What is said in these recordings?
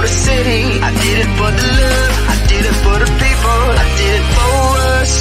the city, I did it for the love, I did it for the people, I did it for us.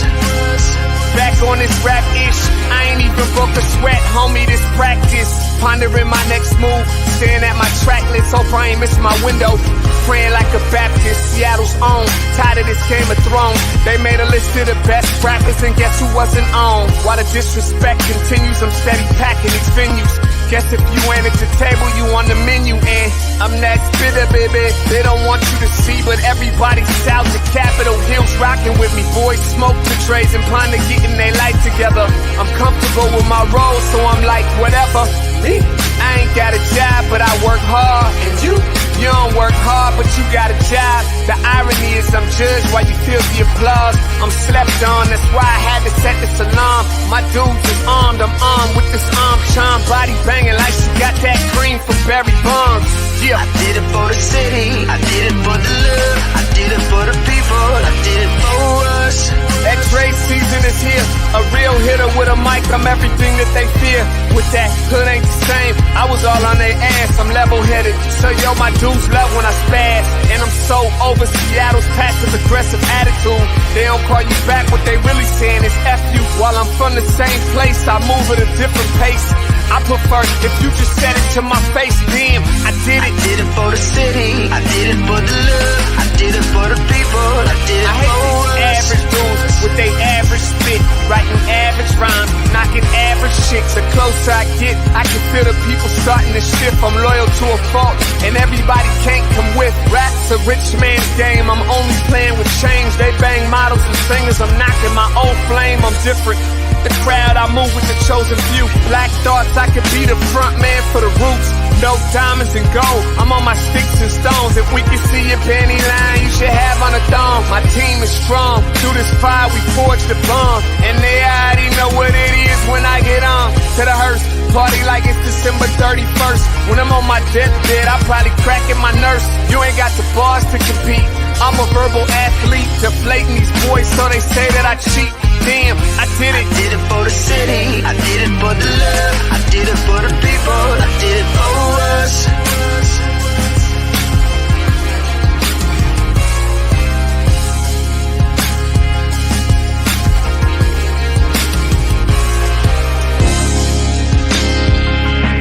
Back on this rap-ish, I ain't even broke a sweat, homie, this practice. Pondering my next move, staring at my track list, hope I ain't miss my window. Praying like a Baptist, Seattle's own, tired of this Game of Thrones. They made a list of the best rappers and guess who wasn't on? While the disrespect continues, I'm steady packing these venues. Guess if you ain't at the table, you on the menu, and I'm that spitter, baby. They don't want you to see, but everybody's out to Capitol Hill's rocking with me. Boys smoke the trays and plan to getting their life together. I'm comfortable with my role, so I'm like, whatever. Me, I ain't got a job, but I work hard. And you don't work hard, but you got a job. The irony is I'm judged while you feel the applause. I'm slept on, that's why I had to set this alarm. My dudes is armed, I'm armed with this arm charm. Body banging like she got that cream from Barry Bonds. Yeah, I did it for the city, I did it for the love, I did it for the people, I did it for us. That Dre season is here, a real hitter with a mic, I'm everything that they fear. With that hood ain't the same, I was all on their ass, I'm level-headed. So yo, my dudes love when I spaz, and I'm so over Seattle's passive-aggressive attitude. They don't call you back, what they really saying is F you. While I'm from the same place, I move at a different pace. I prefer if you just said it to my face, damn, I did it. I did it for the city, I did it for the love, I did it for the people, I did it for us. Average dudes with they average spit, writing average rhymes, knocking average chicks. The closer I get, I can feel the people starting to shift. I'm loyal to a fault, and everybody can't come with. Rap's a rich man's game, I'm only playing with change. They bang models and singers, I'm knocking my old flame, I'm different. The crowd, I move with the chosen few. Black thoughts, I could be the front man for the roots. No diamonds and gold, I'm on my sticks and stones. If we can see your panty line, you should have on a thong. My team is strong, through this fire we forged the bond. And they already know what it is when I get on to the hearse. Party like it's December 31st. When I'm on my deathbed, I probably cracking my nurse. You ain't got the bars to compete. I'm a verbal athlete, deflating these boys so they say that I cheat. Damn, I did it. I did it for the city, I did it for the love, I did it for the people, I did it for us.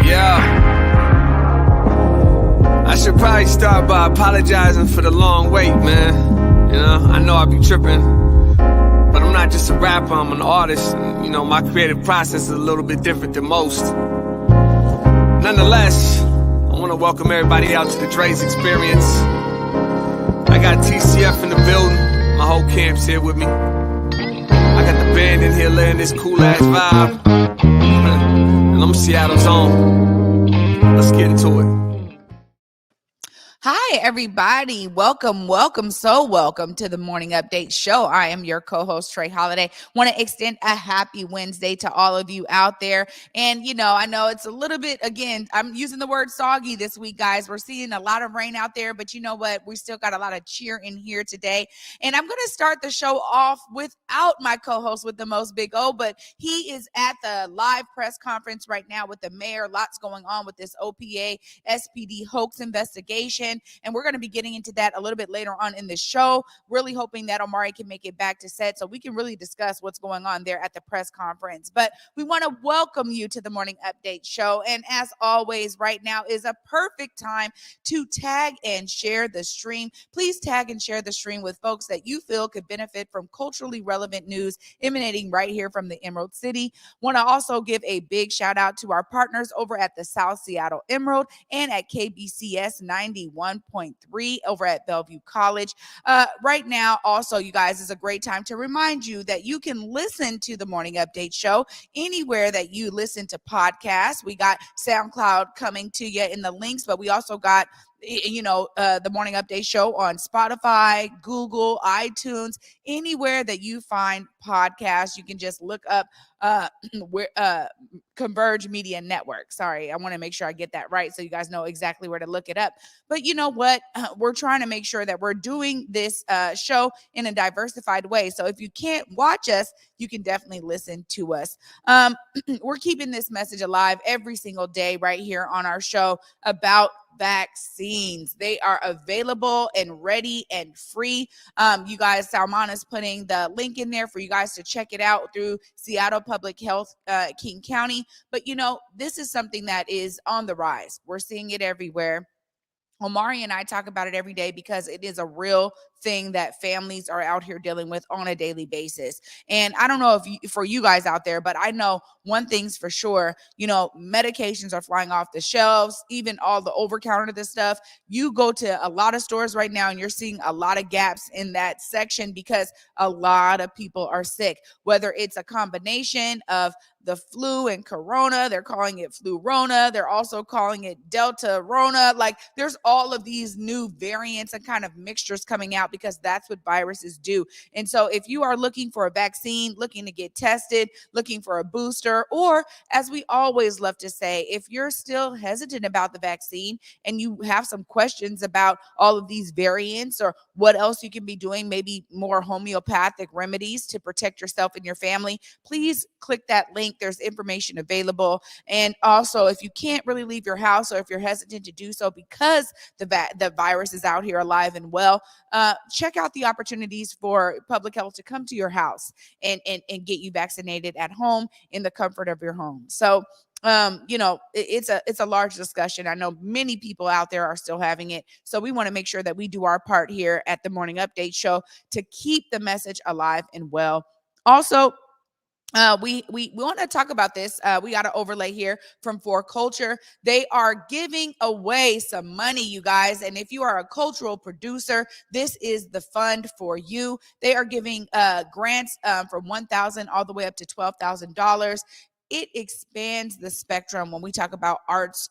Yeah. I should probably start by apologizing for the long wait, man. You know, I know I be tripping. But I'm not just a rapper, I'm an artist. And, you know, my creative process is a little bit different than most. Nonetheless, I want to welcome everybody out to the Dre's Experience. I got TCF in the building. My whole camp's here with me. I got the band in here laying this cool-ass vibe. And I'm Seattle's own. Let's get into it. Hi, everybody. Welcome, so welcome to the Morning Update Show. I am your co-host, Trey Holiday. Want to extend a happy Wednesday to all of you out there. And, you know, I know it's a little bit, again, I'm using the word soggy this week, guys. We're seeing a lot of rain out there, but you know what? We still got a lot of cheer in here today. And I'm going to start the show off without my co-host with the most, Big O, but he is at the live press conference right now with the mayor. Lots going on with this OPA SPD hoax investigation. And we're going to be getting into that a little bit later on in the show. Really hoping that Omari can make it back to set so we can really discuss what's going on there at the press conference. But we want to welcome you to the Morning Update Show. And as always, right now is a perfect time to tag and share the stream. Please tag and share the stream with folks that you feel could benefit from culturally relevant news emanating right here from the Emerald City. Want to also give a big shout out to our partners over at the South Seattle Emerald and at KBCS 91.3 over at Bellevue College. Right now, also, you guys, is a great time to remind you that you can listen to the Morning Update Show anywhere that you listen to podcasts. We got SoundCloud coming to you in the links, but we also got the Morning Update Show on Spotify, Google, iTunes, anywhere that you find podcasts. You can just look up Converge Media Network. Sorry, I want to make sure I get that right so you guys know exactly where to look it up. But you know what? We're trying to make sure that we're doing this show in a diversified way. So if you can't watch us, you can definitely listen to us. We're keeping this message alive every single day right here on our show about vaccines. They are available and ready and free. You guys, Salman is putting the link in there for you guys to check it out through Seattle Public Health, King County. But this is something that is on the rise. We're seeing it everywhere. Omari and I talk about it every day because it is a real thing that families are out here dealing with on a daily basis. And I don't know for you guys out there, but I know one thing's for sure, medications are flying off the shelves, even all the over-counter stuff. You go to a lot of stores right now and you're seeing a lot of gaps in that section because a lot of people are sick, whether it's a combination of the flu and corona. They're calling it flu-rona. They're also calling it delta-rona. Like, there's all of these new variants and kind of mixtures coming out because that's what viruses do. And so if you are looking for a vaccine, looking to get tested, looking for a booster, or as we always love to say, if you're still hesitant about the vaccine and you have some questions about all of these variants or what else you can be doing, maybe more homeopathic remedies to protect yourself and your family, please click that link. There's information available. And also, if you can't really leave your house or if you're hesitant to do so because the virus is out here alive and well, check out the opportunities for public health to come to your house and get you vaccinated at home in the comfort of your home. So it's a large discussion. I know many people out there are still having it. So we want to make sure that we do our part here at the Morning Update Show to keep the message alive and well. Also, we want to talk about this. We got an overlay here from For Culture. They are giving away some money, you guys. And if you are a cultural producer, this is the fund for you. They are giving grants from $1,000 all the way up to $12,000. It expands the spectrum when we talk about arts,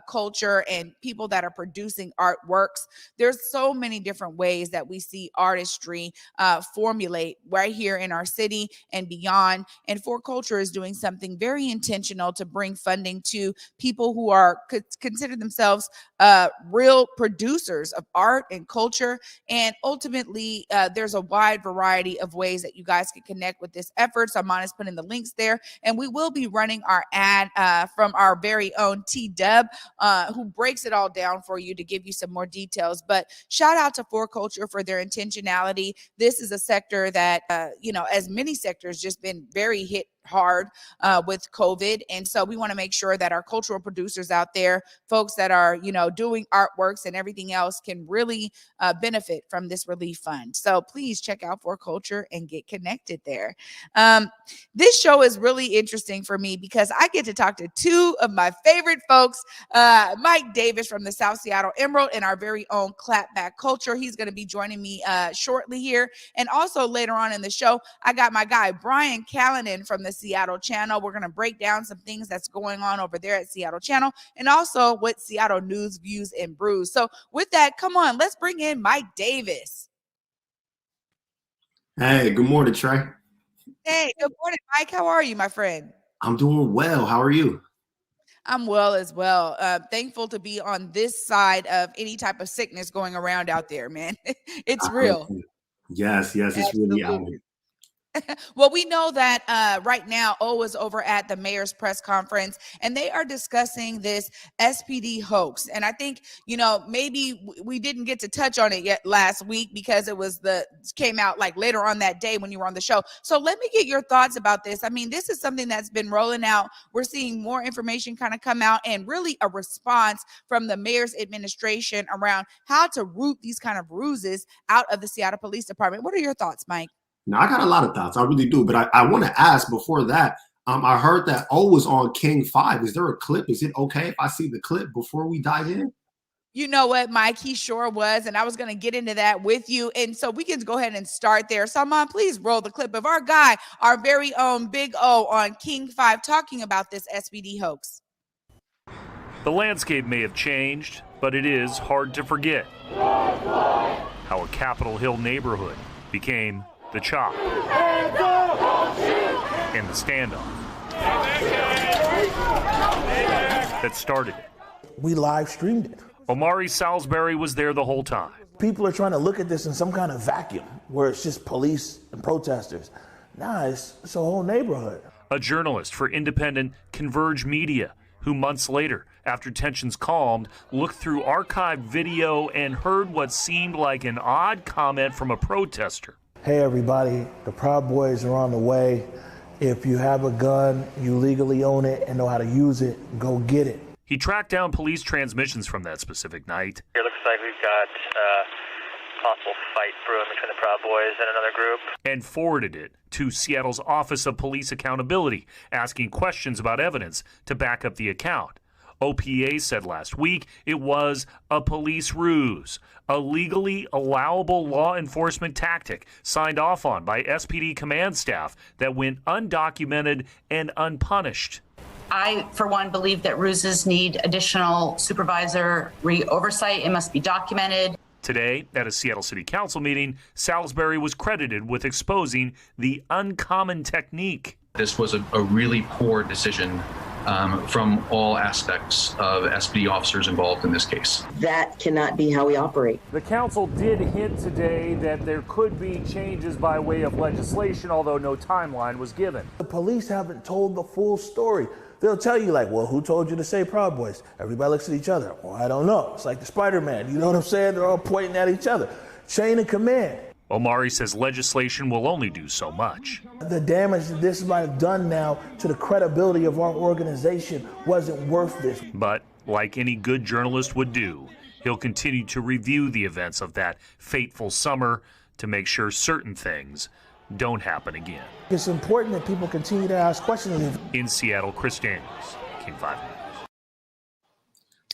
culture, and people that are producing artworks. There's so many different ways that we see artistry formulate right here in our city and beyond. And For Culture is doing something very intentional to bring funding to people who consider themselves real producers of art and culture. And ultimately, there's a wide variety of ways that you guys can connect with this effort. Saman is putting the links there, and we will be running our ad from our very own T-Dub, who breaks it all down for you to give you some more details. But shout out to For Culture for their intentionality. This is a sector that, as many sectors, just been very hit hard with COVID. And so we want to make sure that our cultural producers out there, folks that are, doing artworks and everything else, can really benefit from this relief fund. So please check out For Culture and get connected there. This show is really interesting for me because I get to talk to two of my favorite folks, Mike Davis from the South Seattle Emerald and our very own Clapback Culture. He's going to be joining me shortly here. And also later on in the show, I got my guy, Brian Callanan from the Seattle Channel. We're going to break down some things that's going on over there at Seattle Channel and also what Seattle news, views, and brews. So with that, come on, let's bring in Mike Davis. Hey, good morning, Trey. Hey, good morning, Mike. How are you, my friend? I'm doing well. How are you? I'm well as well. Thankful to be on this side of any type of sickness going around out there, man. It's real. Yes, it's really out. Well, we know that right now, O is over at the mayor's press conference, and they are discussing this SPD hoax. And I think, maybe we didn't get to touch on it yet last week because it came out like later on that day when you were on the show. So let me get your thoughts about this. I mean, this is something that's been rolling out. We're seeing more information kind of come out and really a response from the mayor's administration around how to root these kind of ruses out of the Seattle Police Department. What are your thoughts, Mike? Now, I got a lot of thoughts. I really do. But I want to ask before that, I heard that O was on King 5. Is there a clip? Is it okay if I see the clip before we dive in? You know what, Mike? He sure was. And I was going to get into that with you. And so we can go ahead and start there. Salman, please roll the clip of our guy, our very own Big O on King 5, talking about this SPD hoax. The landscape may have changed, but it is hard to forget how a Capitol Hill neighborhood became the chop and the standoff that started it. We live streamed it. Omari Salisbury was there the whole time. People are trying to look at this in some kind of vacuum where it's just police and protesters. Nah, it's a whole neighborhood. A journalist for independent Converge Media who months later after tensions calmed, looked through archived video and heard what seemed like an odd comment from a protester. Hey everybody, the Proud Boys are on the way. If you have a gun, you legally own it and know how to use it, go get it. He tracked down police transmissions from that specific night. It looks like we've got possible fight brewing between the Proud Boys and another group. And forwarded it to Seattle's Office of Police Accountability, asking questions about evidence to back up the account. OPA said last week it was a police ruse, a legally allowable law enforcement tactic signed off on by SPD command staff that went undocumented and unpunished. I, for one, believe that ruses need additional supervisory oversight. It must be documented. Today, at a Seattle City Council meeting, Salisbury was credited with exposing the uncommon technique. This was a really poor decision from all aspects of SPD officers involved in this case. That cannot be how we operate. The council did hint today that there could be changes by way of legislation, although no timeline was given. The police haven't told the full story. They'll tell you like, well, who told you to say Proud Boys? Everybody looks at each other. Well, I don't know. It's like the Spider-Man. You know what I'm saying? They're all pointing at each other. Chain of command. Omari says legislation will only do so much. The damage that this might have done now to the credibility of our organization wasn't worth this. But like any good journalist would do, he'll continue to review the events of that fateful summer to make sure certain things don't happen again. It's important that people continue to ask questions. In Seattle, Chris Daniels, King 5 News.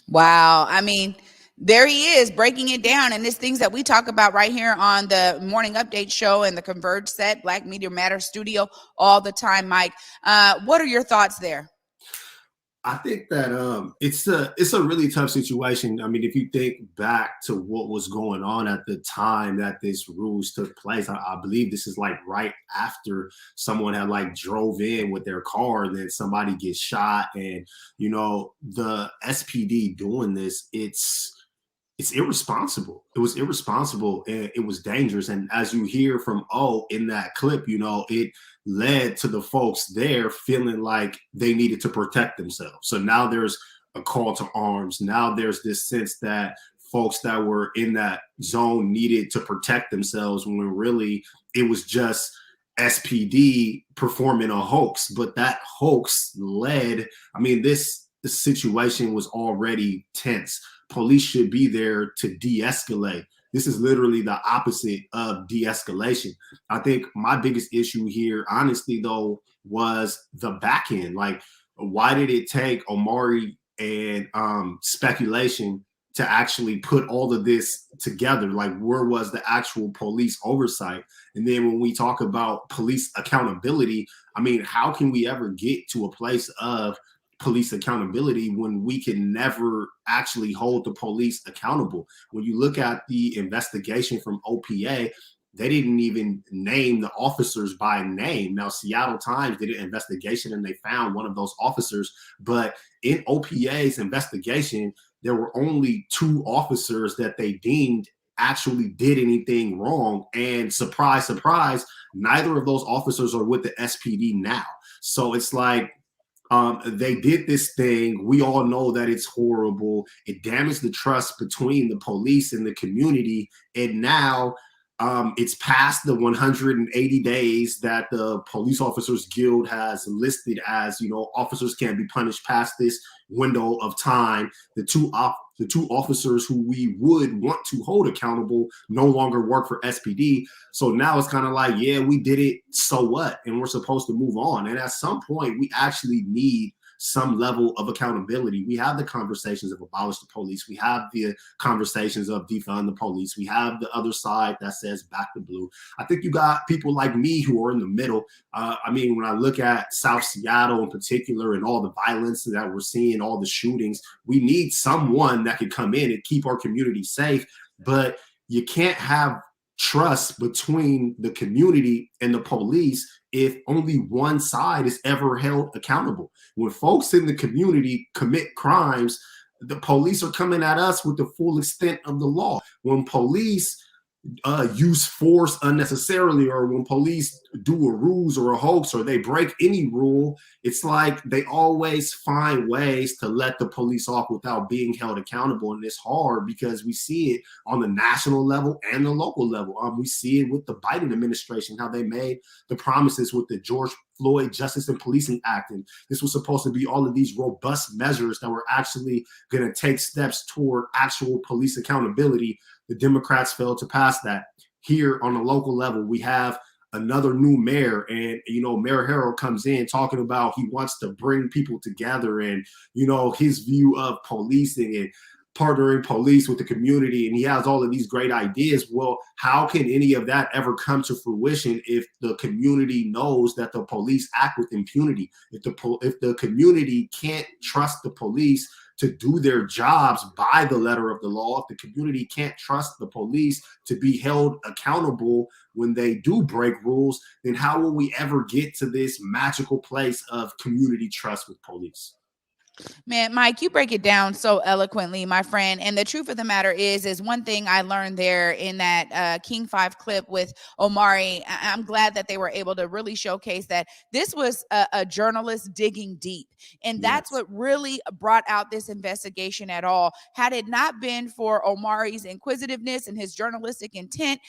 Wow. I mean, there he is breaking it down. And it's things that we talk about right here on the Morning Update show and the Converge set, Black Media Matter studio all the time, Mike. What are your thoughts there? I think that it's a really tough situation. I mean, if you think back to what was going on at the time that this ruse took place, I believe this is like right after someone had like drove in with their car and then somebody gets shot. And, you know, the SPD doing this, it's irresponsible. It was irresponsible and it was dangerous. And as you hear from in that clip, you know, it led to the folks there feeling like they needed to protect themselves. So now there's a call to arms. Now there's this sense that folks that were in that zone needed to protect themselves when really it was just SPD performing a hoax. But that hoax led, I mean, this situation was already tense. Police should be there to de-escalate. This is literally the opposite of de-escalation. I think my biggest issue here, honestly, though, was the back end. Like, why did it take Omari and speculation to actually put all of this together? Like, where was the actual police oversight? And then when we talk about police accountability, I mean, how can we ever get to a place of police accountability when we can never actually hold the police accountable? When you look at the investigation from OPA, they didn't even name the officers by name. Now, Seattle Times did an investigation and they found one of those officers, but in OPA's investigation, there were only 2 officers that they deemed actually did anything wrong. And surprise, surprise, neither of those officers are with the SPD now. So it's like, they did this thing. We all know that it's horrible. It damaged the trust between the police and the community. And now it's past the 180 days that the Police Officers Guild has listed as, you know, officers can't be punished past this window of time. The two officers who we would want to hold accountable no longer work for SPD. So now it's kind of like, yeah, we did it, so what? And we're supposed to move on. And at some point, we actually need some level of accountability. We have the conversations of abolish the police. We have the conversations of defund the police. We have the other side that says back the blue. I think you got people like me who are in the middle. I mean, when I look at South Seattle in particular and all the violence that we're seeing, all the shootings, we need someone that can come in and keep our community safe. But you can't have trust between the community and the police if only one side is ever held accountable. When folks in the community commit crimes, the police are coming at us with the full extent of the law. When police use force unnecessarily, or when police do a ruse or a hoax or they break any rule, it's like they always find ways to let the police off without being held accountable. And it's hard because we see it on the national level and the local level. We see it with the Biden administration, how they made the promises with the George Floyd Justice and Policing Act. And this was supposed to be all of these robust measures that were actually going to take steps toward actual police accountability. The Democrats failed to pass that. Here on the local level, we have another new mayor, and Mayor Harrell comes in talking about he wants to bring people together, and his view of policing and partnering police with the community, and he has all of these great ideas. Well, how can any of that ever come to fruition if the community knows that the police act with impunity? If the community can't trust the police to do their jobs by the letter of the law, if the community can't trust the police to be held accountable when they do break rules, then how will we ever get to this magical place of community trust with police? Man, Mike, you break it down so eloquently, my friend. And the truth of the matter is one thing I learned there in that King 5 clip with Omari. I'm glad that they were able to really showcase that this was a journalist digging deep. And that's what really brought out this investigation at all. Had it not been for Omari's inquisitiveness and his journalistic intent,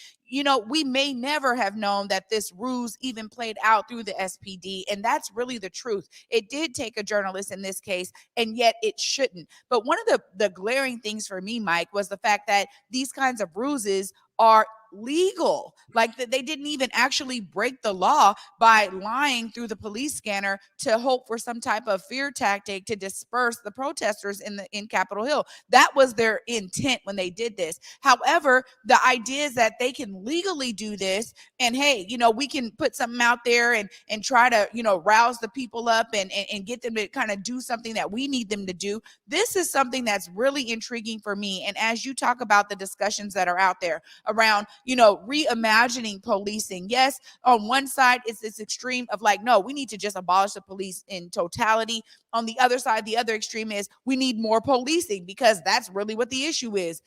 we may never have known that this ruse even played out through the SPD. And that's really the truth. It did take a journalist in this case, and yet it shouldn't. But one of the glaring things for me, Mike, was the fact that these kinds of ruses are legal. Like that they didn't even actually break the law by lying through the police scanner to hope for some type of fear tactic to disperse the protesters in Capitol Hill. That was their intent when they did this. However, the idea is that they can legally do this, and hey, we can put something out there and try to rouse the people up and get them to kind of do something that we need them to do. This is something that's really intriguing for me. And as you talk about the discussions that are out there around reimagining policing. Yes, on one side, it's this extreme of like, no, we need to just abolish the police in totality. On the other side, the other extreme is we need more policing because that's really what the issue is.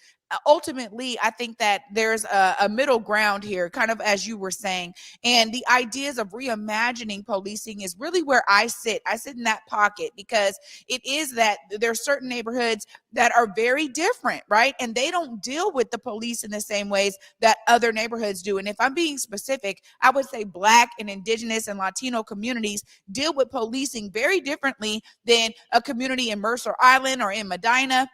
Ultimately, I think that there's a middle ground here, kind of as you were saying. And the ideas of reimagining policing is really where I sit. I sit in that pocket because it is that there are certain neighborhoods that are very different, right? And they don't deal with the police in the same ways that other neighborhoods do. And if I'm being specific, I would say Black and Indigenous and Latino communities deal with policing very differently than a community in Mercer Island or in Medina.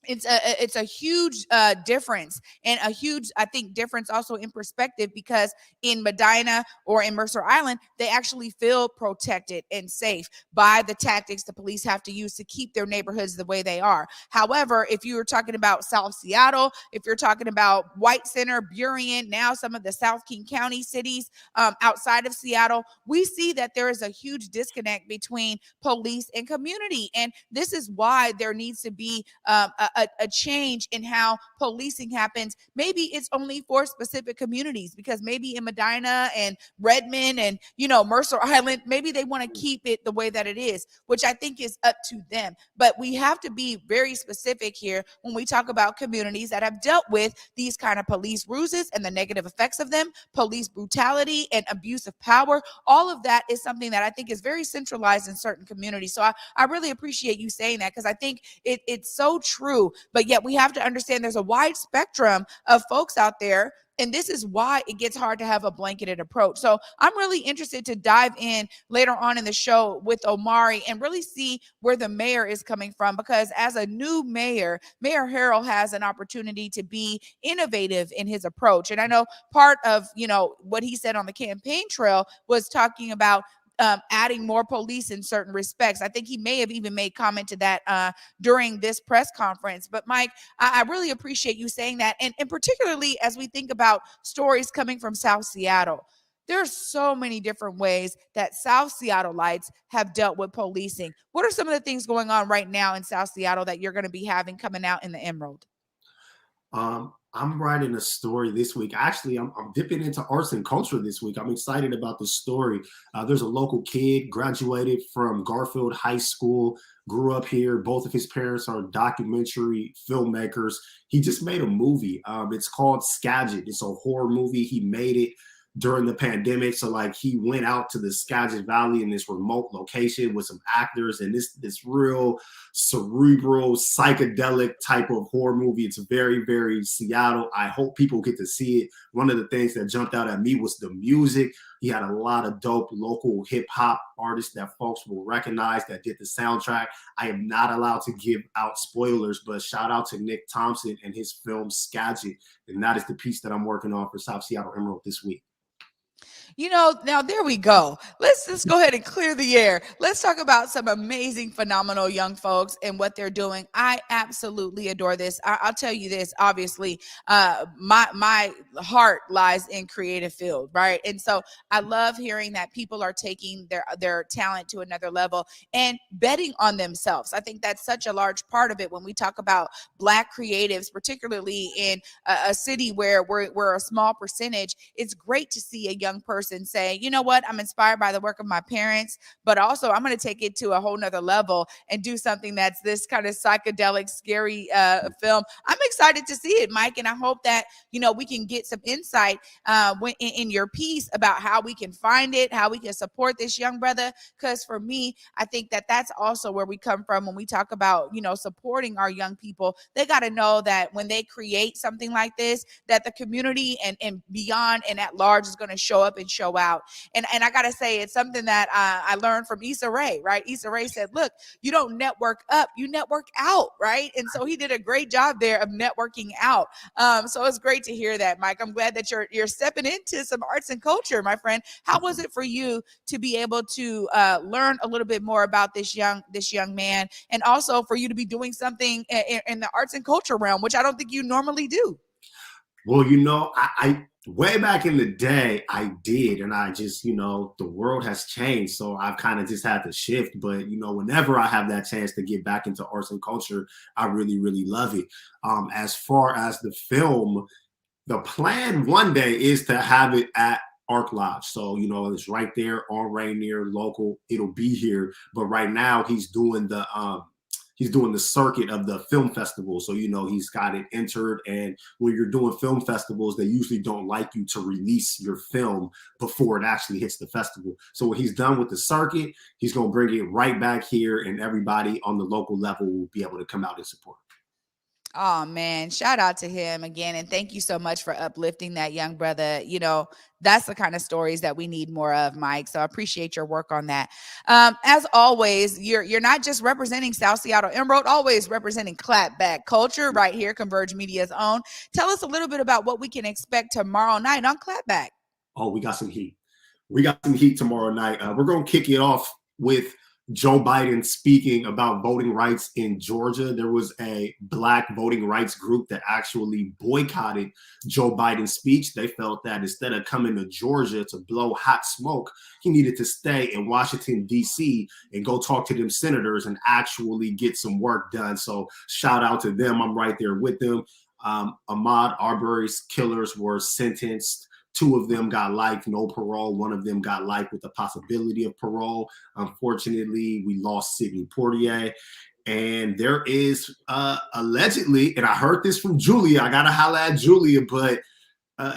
It's a huge difference, and a huge, I think, difference also in perspective, because in Medina or in Mercer Island, they actually feel protected and safe by the tactics the police have to use to keep their neighborhoods the way they are. However, if you were talking about South Seattle, if you're talking about White Center, Burien, now some of the South King County cities outside of Seattle, we see that there is a huge disconnect between police and community. And this is why there needs to be a change in how policing happens. Maybe it's only for specific communities, because maybe in Medina and Redmond and Mercer Island, maybe they want to keep it the way that it is, which I think is up to them. But we have to be very specific here when we talk about communities that have dealt with these kind of police ruses and the negative effects of them, police brutality and abuse of power. All of that is something that I think is very centralized in certain communities. So I really appreciate you saying that, because I think it's so true. But yet we have to understand there's a wide spectrum of folks out there, and this is why it gets hard to have a blanketed approach. So I'm really interested to dive in later on in the show with Omari and really see where the mayor is coming from, because as a new mayor, Mayor Harrell has an opportunity to be innovative in his approach. And I know part of, what he said on the campaign trail was talking about adding more police in certain respects. I think he may have even made comment to that during this press conference. But Mike, I really appreciate you saying that. And particularly as we think about stories coming from South Seattle, there are so many different ways that South Seattleites have dealt with policing. What are some of the things going on right now in South Seattle that you're going to be having coming out in the Emerald? I'm writing a story this week. Actually, I'm dipping into arts and culture this week. I'm excited about the story. There's a local kid graduated from Garfield High School grew up here. Both of his parents are documentary filmmakers. He just made a movie. It's called Skagit. It's a horror movie. He made it during the pandemic. So like he went out to the Skagit Valley in this remote location with some actors, and this real cerebral psychedelic type of horror movie. It's very, very Seattle. I hope people get to see it. One of the things that jumped out at me was the music. He had a lot of dope local hip hop artists that folks will recognize that did the soundtrack. I am not allowed to give out spoilers, but shout out to Nick Thompson and his film Skagit. And that is the piece that I'm working on for South Seattle Emerald this week. Now there we go. Let's go ahead and clear the air. Let's talk about some amazing, phenomenal young folks and what they're doing. I absolutely adore this. I'll tell you this, obviously, my heart lies in creative field, right? And so I love hearing that people are taking their talent to another level and betting on themselves. I think that's such a large part of it when we talk about Black creatives, particularly in a city where we're a small percentage. It's great to see a young person say, you know what, I'm inspired by the work of my parents, but also I'm going to take it to a whole nother level and do something that's this kind of psychedelic, scary film. I'm excited to see it, Mike, and I hope that, we can get some insight in your piece about how we can find it, how we can support this young brother, because for me, I think that that's also where we come from when we talk about, supporting our young people. They got to know that when they create something like this, that the community and beyond and at large is going to show up and show out. And I gotta say, it's something that I learned from Issa Rae, right? Issa Rae said, look, you don't network up, you network out, right? And so he did a great job there of networking out. So it's great to hear that, Mike. I'm glad that you're stepping into some arts and culture, my friend. How was it for you to be able to learn a little bit more about this young man, and also for you to be doing something in the arts and culture realm, which I don't think you normally do? Well, I way back in the day, I did. And I just, the world has changed. So I've kind of just had to shift. But, whenever I have that chance to get back into arts and culture, I really, really love it. As far as the film, the plan one day is to have it at Arc Lodge. So, it's right there on Rainier, local. It'll be here. But right now he's doing the circuit of the film festival. So, he's got it entered. And when you're doing film festivals, they usually don't like you to release your film before it actually hits the festival. So when he's done with the circuit, he's going to bring it right back here, and everybody on the local level will be able to come out and support. Oh man, shout out to him again. And thank you so much for uplifting that young brother. That's the kind of stories that we need more of, Mike. So I appreciate your work on that. As always, you're not just representing South Seattle Emerald, always representing clapback culture right here, Converge Media's own. Tell us a little bit about what we can expect tomorrow night on Clapback. Oh, we got some heat. We got some heat tomorrow night. We're going to kick it off with Joe Biden speaking about voting rights in Georgia. There was a Black voting rights group that actually boycotted Joe Biden's speech. They felt that instead of coming to Georgia to blow hot smoke, he needed to stay in Washington, D.C. and go talk to them senators and actually get some work done. So shout out to them. I'm right there with them. Ahmaud Arbery's killers were sentenced. 2 of them got life, no parole. 1 of them got life with the possibility of parole. Unfortunately, we lost Sidney Poitier. And there is allegedly, and I heard this from Julia, I got to holla at Julia, but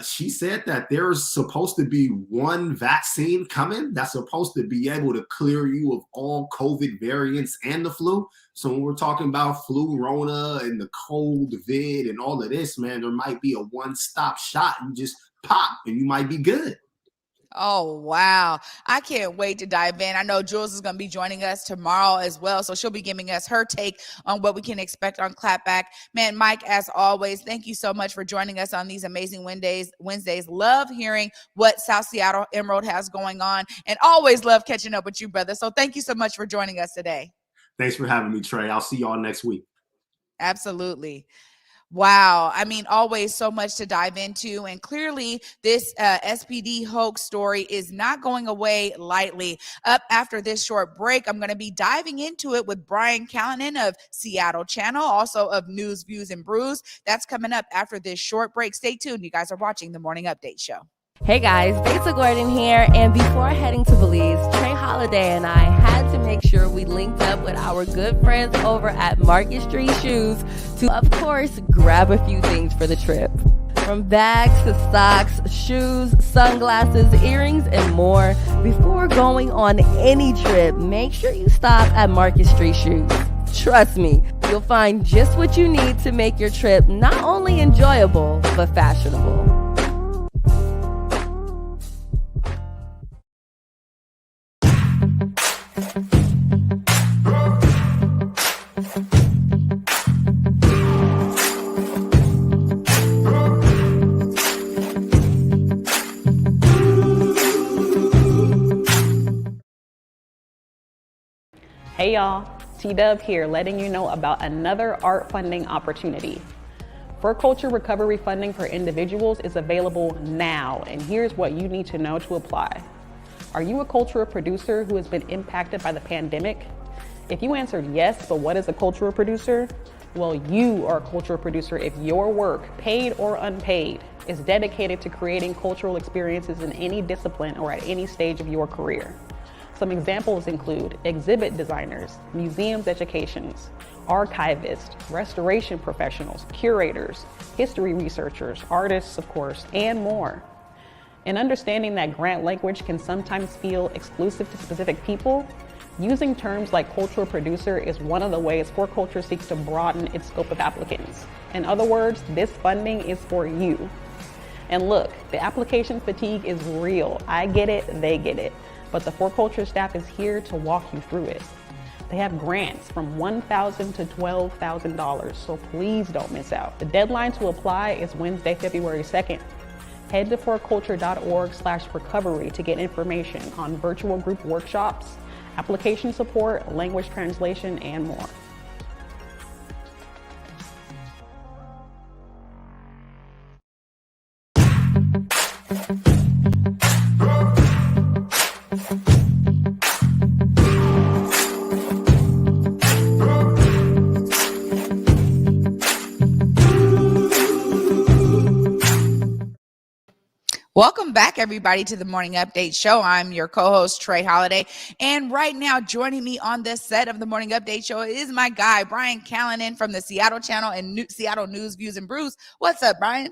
she said that there's supposed to be one vaccine coming that's supposed to be able to clear you of all COVID variants and the flu. So when we're talking about flu, Rona, and the cold vid and all of this, man, there might be a one-stop shot. You just pop and you might be good. Oh, wow. I can't wait to dive in. I know Jules is going to be joining us tomorrow as well. So she'll be giving us her take on what we can expect on Clapback. Man, Mike, as always, thank you so much for joining us on these amazing Wednesdays. Love hearing what South Seattle Emerald has going on, and always love catching up with you, brother. So thank you so much for joining us today. Thanks for having me, Trey. I'll see y'all next week. Absolutely. Wow. I mean, always so much to dive into. And clearly, this SPD hoax story is not going away lightly. Up after this short break, I'm going to be diving into it with Brian Callanan of Seattle Channel, also of News, Views, and Brews. That's coming up after this short break. Stay tuned. You guys are watching the Morning Update Show. Hey guys, Besa Gordon here, and before heading to Belize, Trey Holiday and I had to make sure we linked up with our good friends over at Market Street Shoes to, of course, grab a few things for the trip. From bags to socks, shoes, sunglasses, earrings, and more. Before going on any trip, make sure you stop at Market Street Shoes. Trust me, you'll find just what you need to make your trip not only enjoyable, but fashionable. Hey y'all, T-Dub here, letting you know about another art funding opportunity. For Culture Recovery funding for individuals is available now, and here's what you need to know to apply. Are you a cultural producer who has been impacted by the pandemic? If you answered yes, but what is a cultural producer? Well, you are a cultural producer if your work, paid or unpaid, is dedicated to creating cultural experiences in any discipline or at any stage of your career. Some examples include exhibit designers, museums educations, archivists, restoration professionals, curators, history researchers, artists, of course, and more. In understanding that grant language can sometimes feel exclusive to specific people, using terms like cultural producer is one of the ways For Culture seeks to broaden its scope of applicants. In other words, this funding is for you. And look, the application fatigue is real. I get it, they get it. But the For Culture staff is here to walk you through it. They have grants from $1,000 to $12,000, so please don't miss out. The deadline to apply is Wednesday, February 2nd. Head to forculture.org/recovery to get information on virtual group workshops, application support, language translation, and more. Welcome back, everybody, to the Morning Update Show. I'm your co-host, Trey Holiday. And right now, joining me on this set of the Morning Update Show is my guy, Brian Callanan from the Seattle Channel and Seattle News, Views, and Brews. What's up, Brian?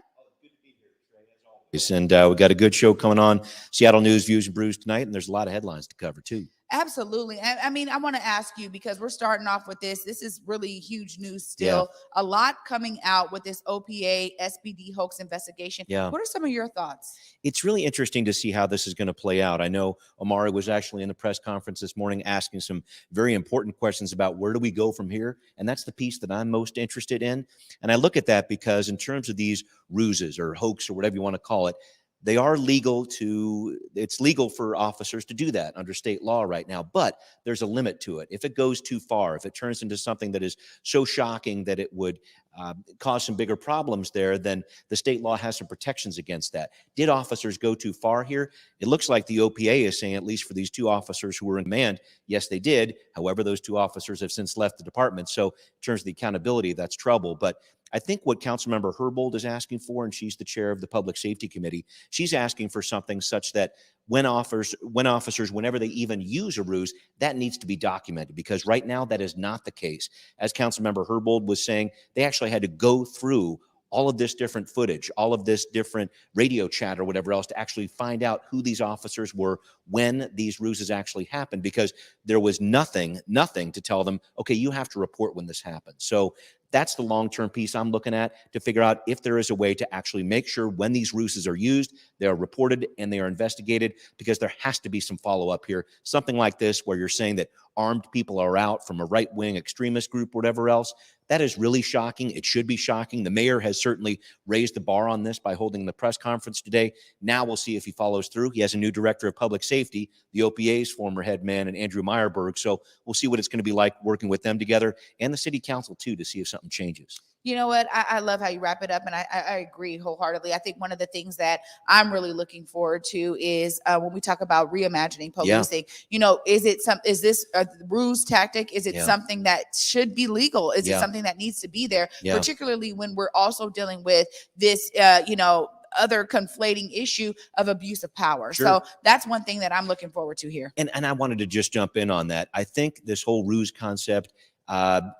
And we got a good show coming on Seattle News, Views, and Brews tonight, and there's a lot of headlines to cover, too. Absolutely. I mean, I want to ask you, because we're starting off with this. This is really huge news still. Yeah. A lot coming out with this OPA SPD hoax investigation. Yeah. What are some of your thoughts? It's really interesting to see how this is going to play out. I know Omari was actually in the press conference this morning asking some very important questions about where do we go from here? And that's the piece that I'm most interested in. And I look at that because in terms of these ruses or hoax or whatever you want to call it, they are legal it's legal for officers to do that under state law right now, but there's a limit to it. If it goes too far, if it turns into something that is so shocking that it would cause some bigger problems there, then the state law has some protections against that. Did officers go too far here? It looks like the OPA is saying, at least for these two officers who were in command, yes, they did. However, those two officers have since left the department. So in terms of the accountability, that's trouble. But I think what Councilmember Herbold is asking for, and she's the chair of the Public Safety Committee, she's asking for something such that when officers, whenever they even use a ruse, that needs to be documented, because right now that is not the case. As Councilmember Herbold was saying, they actually had to go through all of this different footage, all of this different radio chat or whatever else to actually find out who these officers were when these ruses actually happened, because there was nothing to tell them, okay, you have to report when this happened. So that's the long-term piece I'm looking at, to figure out if there is a way to actually make sure when these ruses are used, they are reported and they are investigated, because there has to be some follow-up here. Something like this where you're saying that armed people are out from a right-wing extremist group, whatever else, that is really shocking. It should be shocking. The mayor has certainly raised the bar on this by holding the press conference today. Now we'll see if he follows through. He has a new director of public safety, the OPA's former head man, and Andrew Meyerberg. So we'll see what it's going to be like working with them together, and the city council too, to see if something changes. You know what? I love how you wrap it up, and I agree whole-heartedly. I think one of the things that I'm really looking forward to is when we talk about reimagining policing. Yeah. You know, is this a ruse tactic? Is it something that should be legal? Is it something that needs to be there? Particularly when we're also dealing with this, other conflating issue of abuse of power. Sure. So that's one thing that I'm looking forward to here. And I wanted to just jump in on that. I think this whole ruse concept,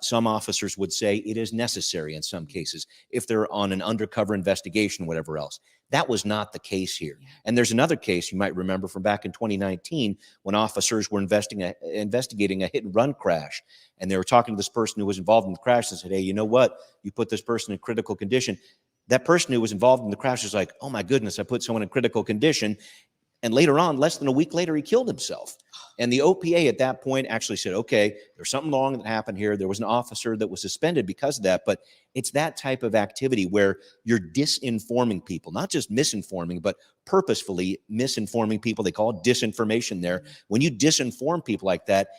some officers would say it is necessary in some cases if they're on an undercover investigation, whatever else. That was not the case here. And there's another case you might remember from back in 2019 when officers were investigating a hit and run crash. And they were talking to this person who was involved in the crash and said, hey, you know what? You put this person in critical condition. That person who was involved in the crash was like, oh my goodness, I put someone in critical condition. And later on, less than a week later, he killed himself. And the OPA at that point actually said, okay, there's something wrong that happened here. There was an officer that was suspended because of that. But it's that type of activity where you're disinforming people, not just misinforming, but purposefully misinforming people. They call it disinformation there. When you disinform people like that,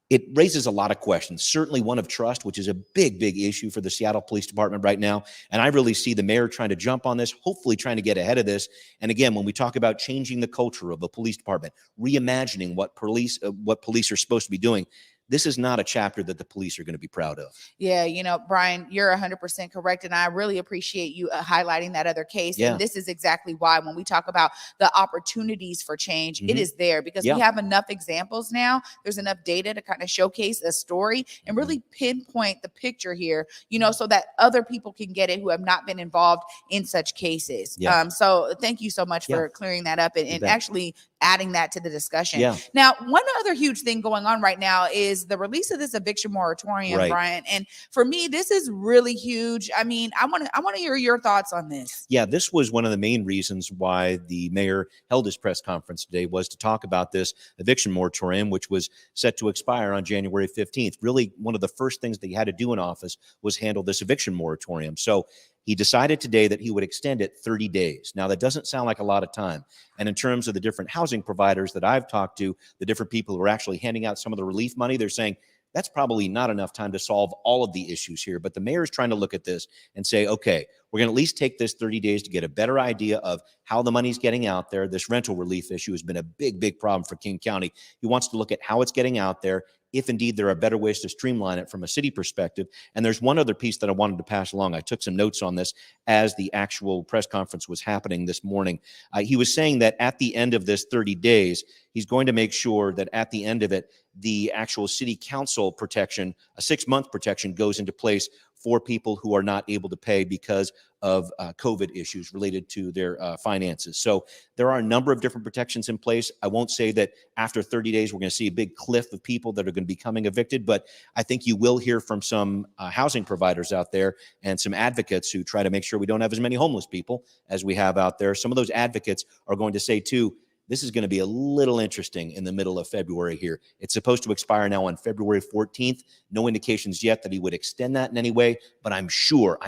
it raises a lot of questions, certainly one of trust, which is a big, big issue for the Seattle Police Department right now. And I really see the mayor trying to jump on this, hopefully trying to get ahead of this. And again, when we talk about changing the culture of the police department, reimagining what police are supposed to be doing, this is not a chapter that the police are going to be proud of. Yeah, Brian, you're 100% correct. And I really appreciate you highlighting that other case. Yeah. And this is exactly why when we talk about the opportunities for change, it is there because we have enough examples now. There's enough data to kind of showcase a story and really pinpoint the picture here, so that other people can get it who have not been involved in such cases. Yeah. So thank you so much for clearing that up and actually adding that to the discussion. Yeah. Now, one other huge thing going on right now is the release of this eviction moratorium, Brian. And for me, this is really huge. I mean, I want to hear your thoughts on this. Yeah, this was one of the main reasons why the mayor held his press conference today, was to talk about this eviction moratorium, which was set to expire on January 15th. Really, one of the first things that he had to do in office was handle this eviction moratorium. So he decided today that he would extend it 30 days. Now, that doesn't sound like a lot of time. And in terms of the different housing providers that I've talked to, the different people who are actually handing out some of the relief money, they're saying that's probably not enough time to solve all of the issues here. But the mayor is trying to look at this and say, okay, we're going to at least take this 30 days to get a better idea of how the money's getting out there. This rental relief issue has been a big, big problem for King County. He wants to look at how it's getting out there, if indeed there are better ways to streamline it from a city perspective. And there's one other piece that I wanted to pass along. I took some notes on this as the actual press conference was happening this morning. He was saying that at the end of this 30 days, he's going to make sure that at the end of it, the actual city council protection, a 6-month protection, goes into place for people who are not able to pay because of COVID issues related to their finances. So there are a number of different protections in place. I won't say that after 30 days, we're going to see a big cliff of people that are going to be becoming evicted, but I think you will hear from some housing providers out there and some advocates who try to make sure we don't have as many homeless people as we have out there. Some of those advocates are going to say too, this is going to be a little interesting in the middle of February here. It's supposed to expire now on February 14th. No indications yet that he would extend that in any way, but I am sure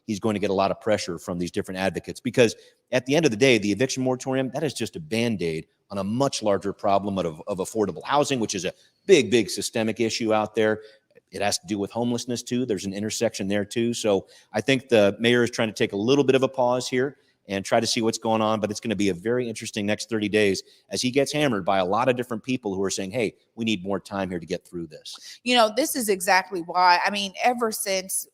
he's going to get a lot of pressure from these different advocates, because at the end of the day, the eviction moratorium, that is just a Band-Aid on a much larger problem of affordable housing, which is a big, big systemic issue out there. It has to do with homelessness too. There's an intersection there too. So I think the mayor is trying to take a little bit of a pause here and try to see what's going on. But it's going to be a very interesting next 30 days as he gets hammered by a lot of different people who are saying, hey, we need more time here to get through this. This is exactly why. I mean, ever since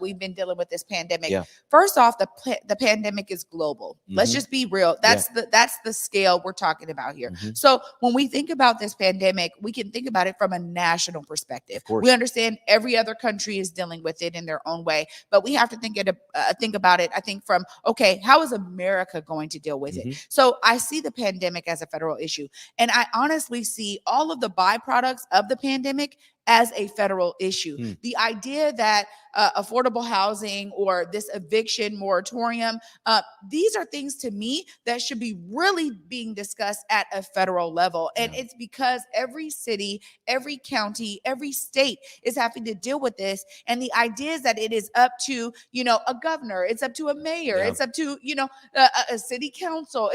we've been dealing with this pandemic, first off, the pandemic is global. Let's just be real. That's the scale we're talking about here. So when we think about this pandemic, we can think about it from a national perspective. We understand every other country is dealing with it in their own way, but we have to think about it, I think, from, okay, how is America going to deal with it? So I see the pandemic as a federal issue, and I honestly see all of the byproducts of the pandemic as a federal issue. The idea that affordable housing or this eviction moratorium, these are things to me that should be really being discussed at a federal level. And it's because every city, every county, every state is having to deal with this. And the idea is that it is up to, a governor, it's up to a mayor, it's up to, a city council.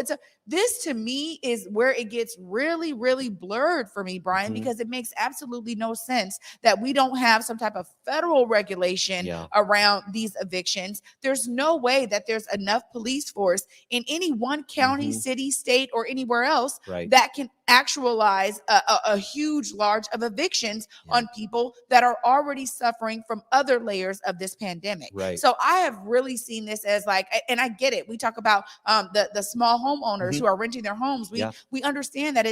This to me is where it gets really, really blurred for me, Brian, because it makes absolutely no sense that we don't have some type of federal regulation around these evictions. There's no way that there's enough police force in any one county, city, state, or anywhere else that can actualize a huge large of evictions on people that are already suffering from other layers of this pandemic. Right. So I have really seen this as like, and I get it. We talk about the small homeowners who are renting their homes. We understand that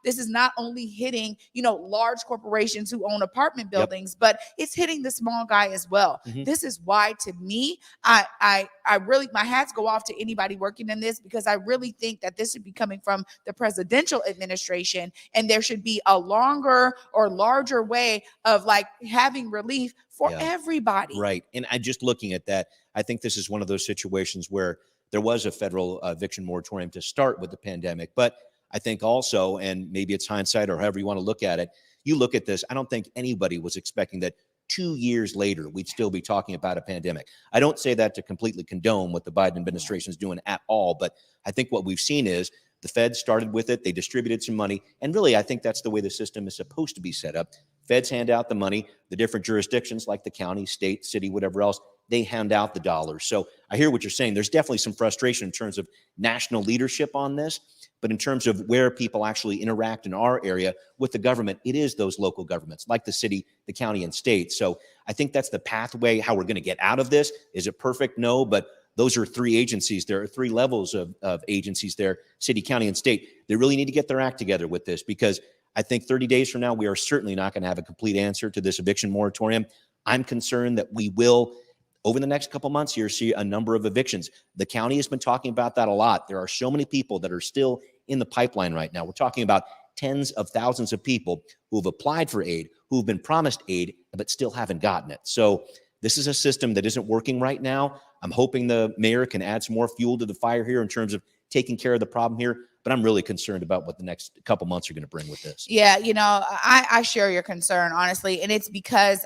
this is not only hitting, large corporations who own apartment buildings, but it's hitting the small guy as well. This is why, to me, I really, my hats go off to anybody working in this, because I really think that this should be coming from the presidential administration, and there should be a longer or larger way of like having relief for everybody. Right. And I just looking at that, I think this is one of those situations where there was a federal eviction moratorium to start with the pandemic. But I think also, and maybe it's hindsight or however you want to look at it, you look at this, I don't think anybody was expecting that 2 years later, we'd still be talking about a pandemic. I don't say that to completely condone what the Biden administration is doing at all, but I think what we've seen is the Fed started with it. They distributed some money. And really, I think that's the way the system is supposed to be set up. Feds hand out the money. The different jurisdictions like the county, state, city, whatever else, they hand out the dollars. So I hear what you're saying. There's definitely some frustration in terms of national leadership on this. But in terms of where people actually interact in our area with the government, it is those local governments like the city, the county, and state. So I think that's the pathway, how we're going to get out of this. Is it perfect? No, but those are three agencies. There are three levels of agencies there, city, county, and state. They really need to get their act together with this, because I think 30 days from now, we are certainly not going to have a complete answer to this eviction moratorium. I'm concerned that we will, over the next couple months here, see a number of evictions. The county has been talking about that a lot. There are so many people that are still in the pipeline right now. We're talking about tens of thousands of people who have applied for aid, who've been promised aid, but still haven't gotten it. So this is a system that isn't working right now. I'm hoping the mayor can add some more fuel to the fire here in terms of taking care of the problem here. But I'm really concerned about what the next couple months are going to bring with this. Yeah, I share your concern, honestly. And it's because,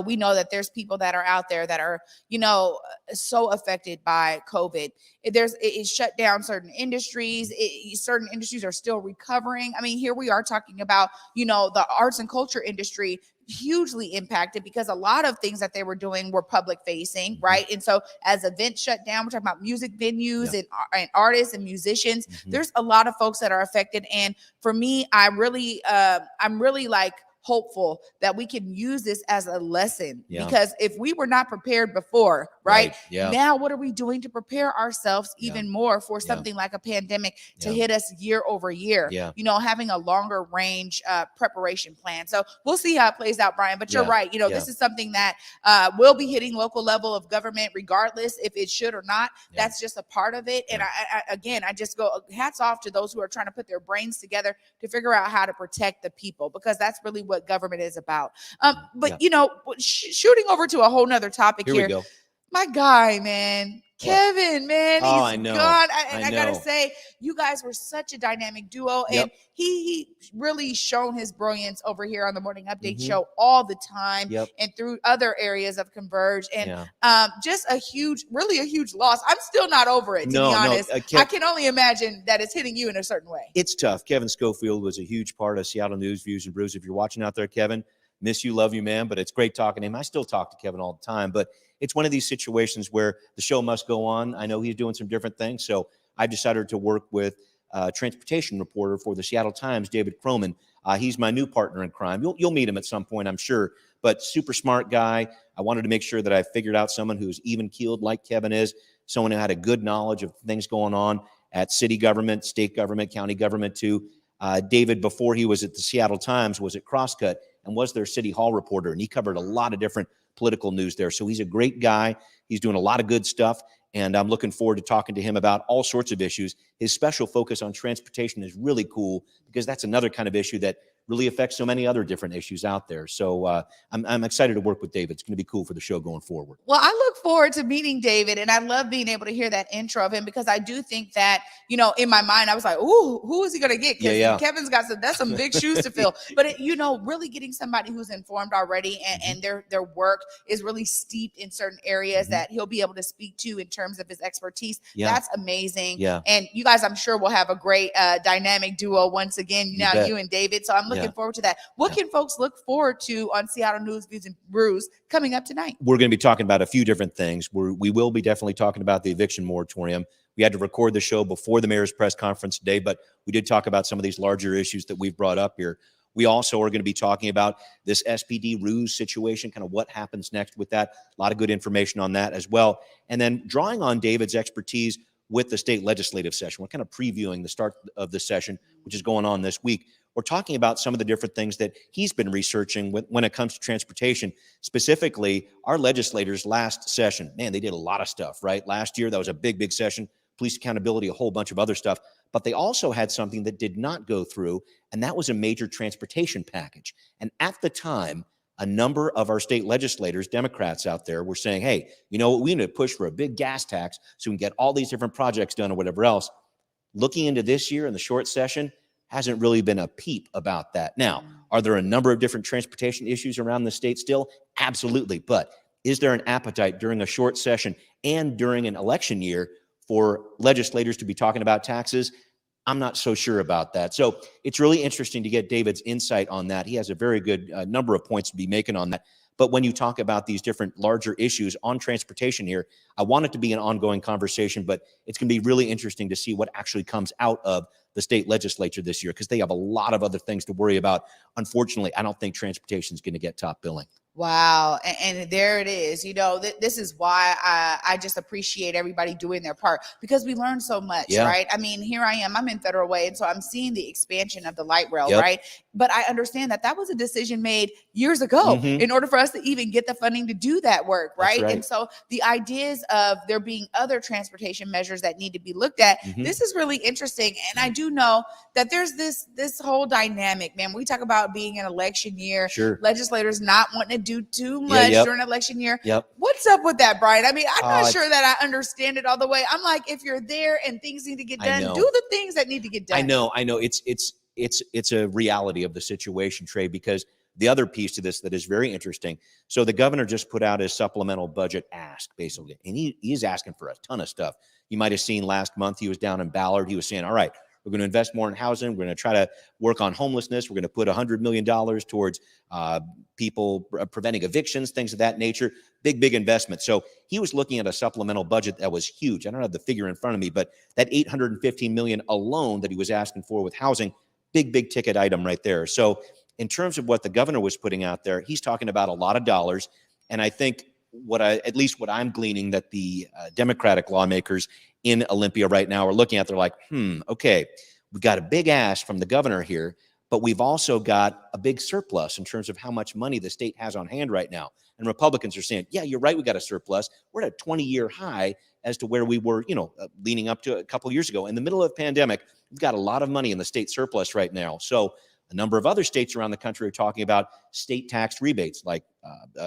we know that there's people that are out there that are, so affected by COVID. It shut down certain industries. Certain industries are still recovering. I mean, here we are talking about, the arts and culture industry hugely impacted because a lot of things that they were doing were public facing, right? And so as events shut down, we're talking about music venues and artists and musicians. There's a lot of folks that are affected. And for me, I'm really like hopeful that we can use this as a lesson, because if we were not prepared before, right? Now what are we doing to prepare ourselves even more for something like a pandemic to hit us year over year? Having a longer range preparation plan. So we'll see how it plays out, Brian, but you're right. This is something that will be hitting local level of government regardless if it should or not. That's just a part of it. And I just go hats off to those who are trying to put their brains together to figure out how to protect the people, because that's really what government is about. But shooting over to a whole nother topic here. We go. My guy, man. Kevin, man, he's I know. gone. I gotta say, you guys were such a dynamic duo, and he really shown his brilliance over here on the Morning Update show all the time, and through other areas of Converge, and just really a huge loss. I'm still not over it, to be honest. I can only imagine that it's hitting you in a certain way. It's tough. Kevin Schofield was a huge part of Seattle News, Views, and Brews. If you're watching out there, Kevin, miss you, love you, man. But it's great talking to him. I still talk to Kevin all the time, but it's one of these situations where the show must go on. I know he's doing some different things, so I've decided to work with a transportation reporter for the Seattle Times, David Croman. He's my new partner in crime. You'll meet him at some point, I'm sure, but super smart guy. I wanted to make sure that I figured out someone who's even-keeled like Kevin is, someone who had a good knowledge of things going on at city government, state government, county government too. David, before he was at the Seattle Times, was at Crosscut and was their city hall reporter, and he covered a lot of different political news there. So he's a great guy. He's doing a lot of good stuff, and I'm looking forward to talking to him about all sorts of issues. His special focus on transportation is really cool, because that's another kind of issue that really affects so many other different issues out there. So I'm excited to work with David. It's going to be cool for the show going forward. Well, I look forward to meeting David, and I love being able to hear that intro of him, because I do think that, in my mind, I was like, ooh, who is he going to get? Because Kevin's got some big shoes to fill. But, really getting somebody who's informed already and their work is really steeped in certain areas that he'll be able to speak to in terms of his expertise. That's amazing. And you guys, I'm sure, will have a great dynamic duo once again, you and David. So I'm looking forward to that. What can folks look forward to on Seattle News, Views, and Brews coming up tonight? We're going to be talking about a few different things. We will be definitely talking about the eviction moratorium. We had to record the show before the mayor's press conference today, but we did talk about some of these larger issues that we've brought up here. We also are going to be talking about this SPD ruse situation, kind of what happens next with that. A lot of good information on that as well. And then drawing on David's expertise with the state legislative session. We're kind of previewing the start of the session, which is going on this week. We're talking about some of the different things that he's been researching when it comes to transportation. Specifically, our legislators last session, man, they did a lot of stuff, right? Last year, that was a big, big session. Police accountability, a whole bunch of other stuff. But they also had something that did not go through, and that was a major transportation package. And at the time, a number of our state legislators, Democrats out there, were saying, hey, you know what, we need to push for a big gas tax so we can get all these different projects done or whatever else. Looking into this year in the short session, hasn't really been a peep about that. Now, are there a number of different transportation issues around the state still? Absolutely. But is there an appetite during a short session and during an election year for legislators to be talking about taxes? I'm not so sure about that. So it's really interesting to get David's insight on that. He has a very good number of points to be making on that. But when you talk about these different larger issues on transportation here, I want it to be an ongoing conversation, but it's going to be really interesting to see what actually comes out of the state legislature this year, because they have a lot of other things to worry about. Unfortunately, I don't think transportation is going to get top billing. Wow. And there it is. You know, this is why I just appreciate everybody doing their part, because we learn so much, right? I mean, here I am, I'm in Federal Way. And so I'm seeing the expansion of the light rail, right? But I understand that was a decision made years ago in order for us to even get the funding to do that work, right? And so the ideas of there being other transportation measures that need to be looked at, this is really interesting. And I do know that there's this whole dynamic, man. We talk about being an election year, legislators not wanting to do too much during election year. What's up with that, Brian? I mean, I'm not sure that I understand it all the way. I'm like, if you're there and things need to get done, do the things that need to get done. I know. It's a reality of the situation, Trey, because the other piece to this that is very interesting. So the governor just put out his supplemental budget ask, basically, and he is asking for a ton of stuff. You might have seen last month, he was down in Ballard. He was saying, all right, we're going to invest more in housing. We're going to try to work on homelessness. We're going to put $100 million towards people preventing evictions, things of that nature. Big, big investment. So he was looking at a supplemental budget that was huge. I don't have the figure in front of me, but that $815 million alone that he was asking for with housing, big, big ticket item right there. So in terms of what the governor was putting out there, he's talking about a lot of dollars. And I think at least what I'm gleaning that the Democratic lawmakers in Olympia right now are looking at, they're like, okay, we've got a big ask from the governor here, but we've also got a big surplus in terms of how much money the state has on hand right now. And Republicans are saying, yeah, you're right, we got a surplus. We're at a 20-year high as to where we were, leading up to a couple of years ago. In the middle of the pandemic, we've got a lot of money in the state surplus right now. So a number of other states around the country are talking about state tax rebates, like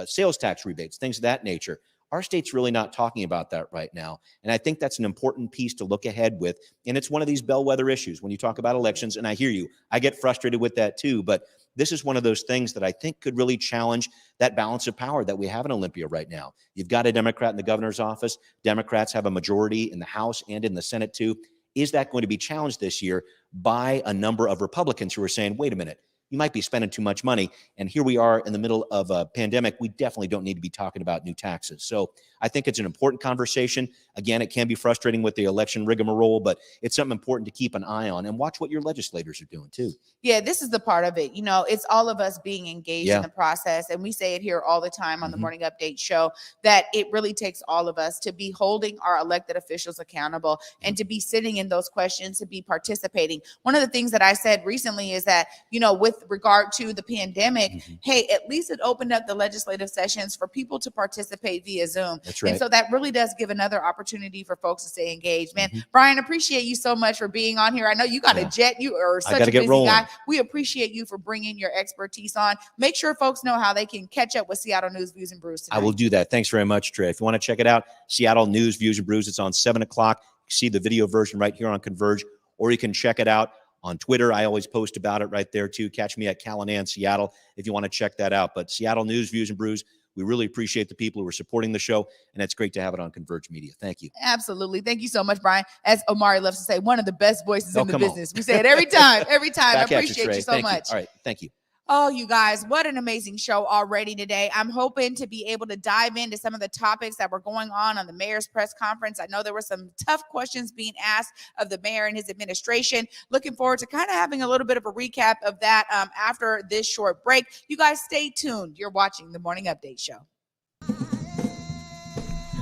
sales tax rebates, things of that nature. Our state's really not talking about that right now. And I think that's an important piece to look ahead with. And it's one of these bellwether issues when you talk about elections. And I hear you. I get frustrated with that too. But this is one of those things that I think could really challenge that balance of power that we have in Olympia right now. You've got a Democrat in the governor's office. Democrats have a majority in the House and in the Senate too. Is that going to be challenged this year by a number of Republicans who are saying, wait a minute, you might be spending too much money. And here we are in the middle of a pandemic. We definitely don't need to be talking about new taxes. So I think it's an important conversation. Again, it can be frustrating with the election rigmarole, but it's something important to keep an eye on and watch what your legislators are doing too. Yeah, this is the part of it. It's all of us being engaged in the process. And we say it here all the time on the Morning Update show that it really takes all of us to be holding our elected officials accountable and to be sitting in those questions, to be participating. One of the things that I said recently is that, with regard to the pandemic, hey, at least it opened up the legislative sessions for people to participate via Zoom. That's right. And so that really does give another opportunity for folks to stay engaged. Man, Brian, appreciate you so much for being on here. I know you got a jet. You are such a busy guy. We appreciate you for bringing your expertise on. Make sure folks know how they can catch up with Seattle News, Views, and Brews tonight. I will do that. Thanks very much, Trey. If you want to check it out, Seattle News, Views, and Brews, it's on 7 o'clock. You see the video version right here on Converge, or you can check it out on Twitter. I always post about it right there too. Catch me at Callanan, Seattle, if you want to check that out. But Seattle News, Views, and Brews, We really appreciate the people who are supporting the show, and it's great to have it on Converge Media. Thank you. Absolutely. Thank you so much, Brian. As Omari loves to say, one of the best voices in the come business. on. We say it every time, every time. I Back at appreciate Trey. you so Thank much. All right. Thank you. Oh, you guys, what an amazing show already today. I'm hoping to be able to dive into some of the topics that were going on the mayor's press conference. I know there were some tough questions being asked of the mayor and his administration. Looking forward to kind of having a little bit of a recap of that after this short break. You guys stay tuned. You're watching the Morning Update Show.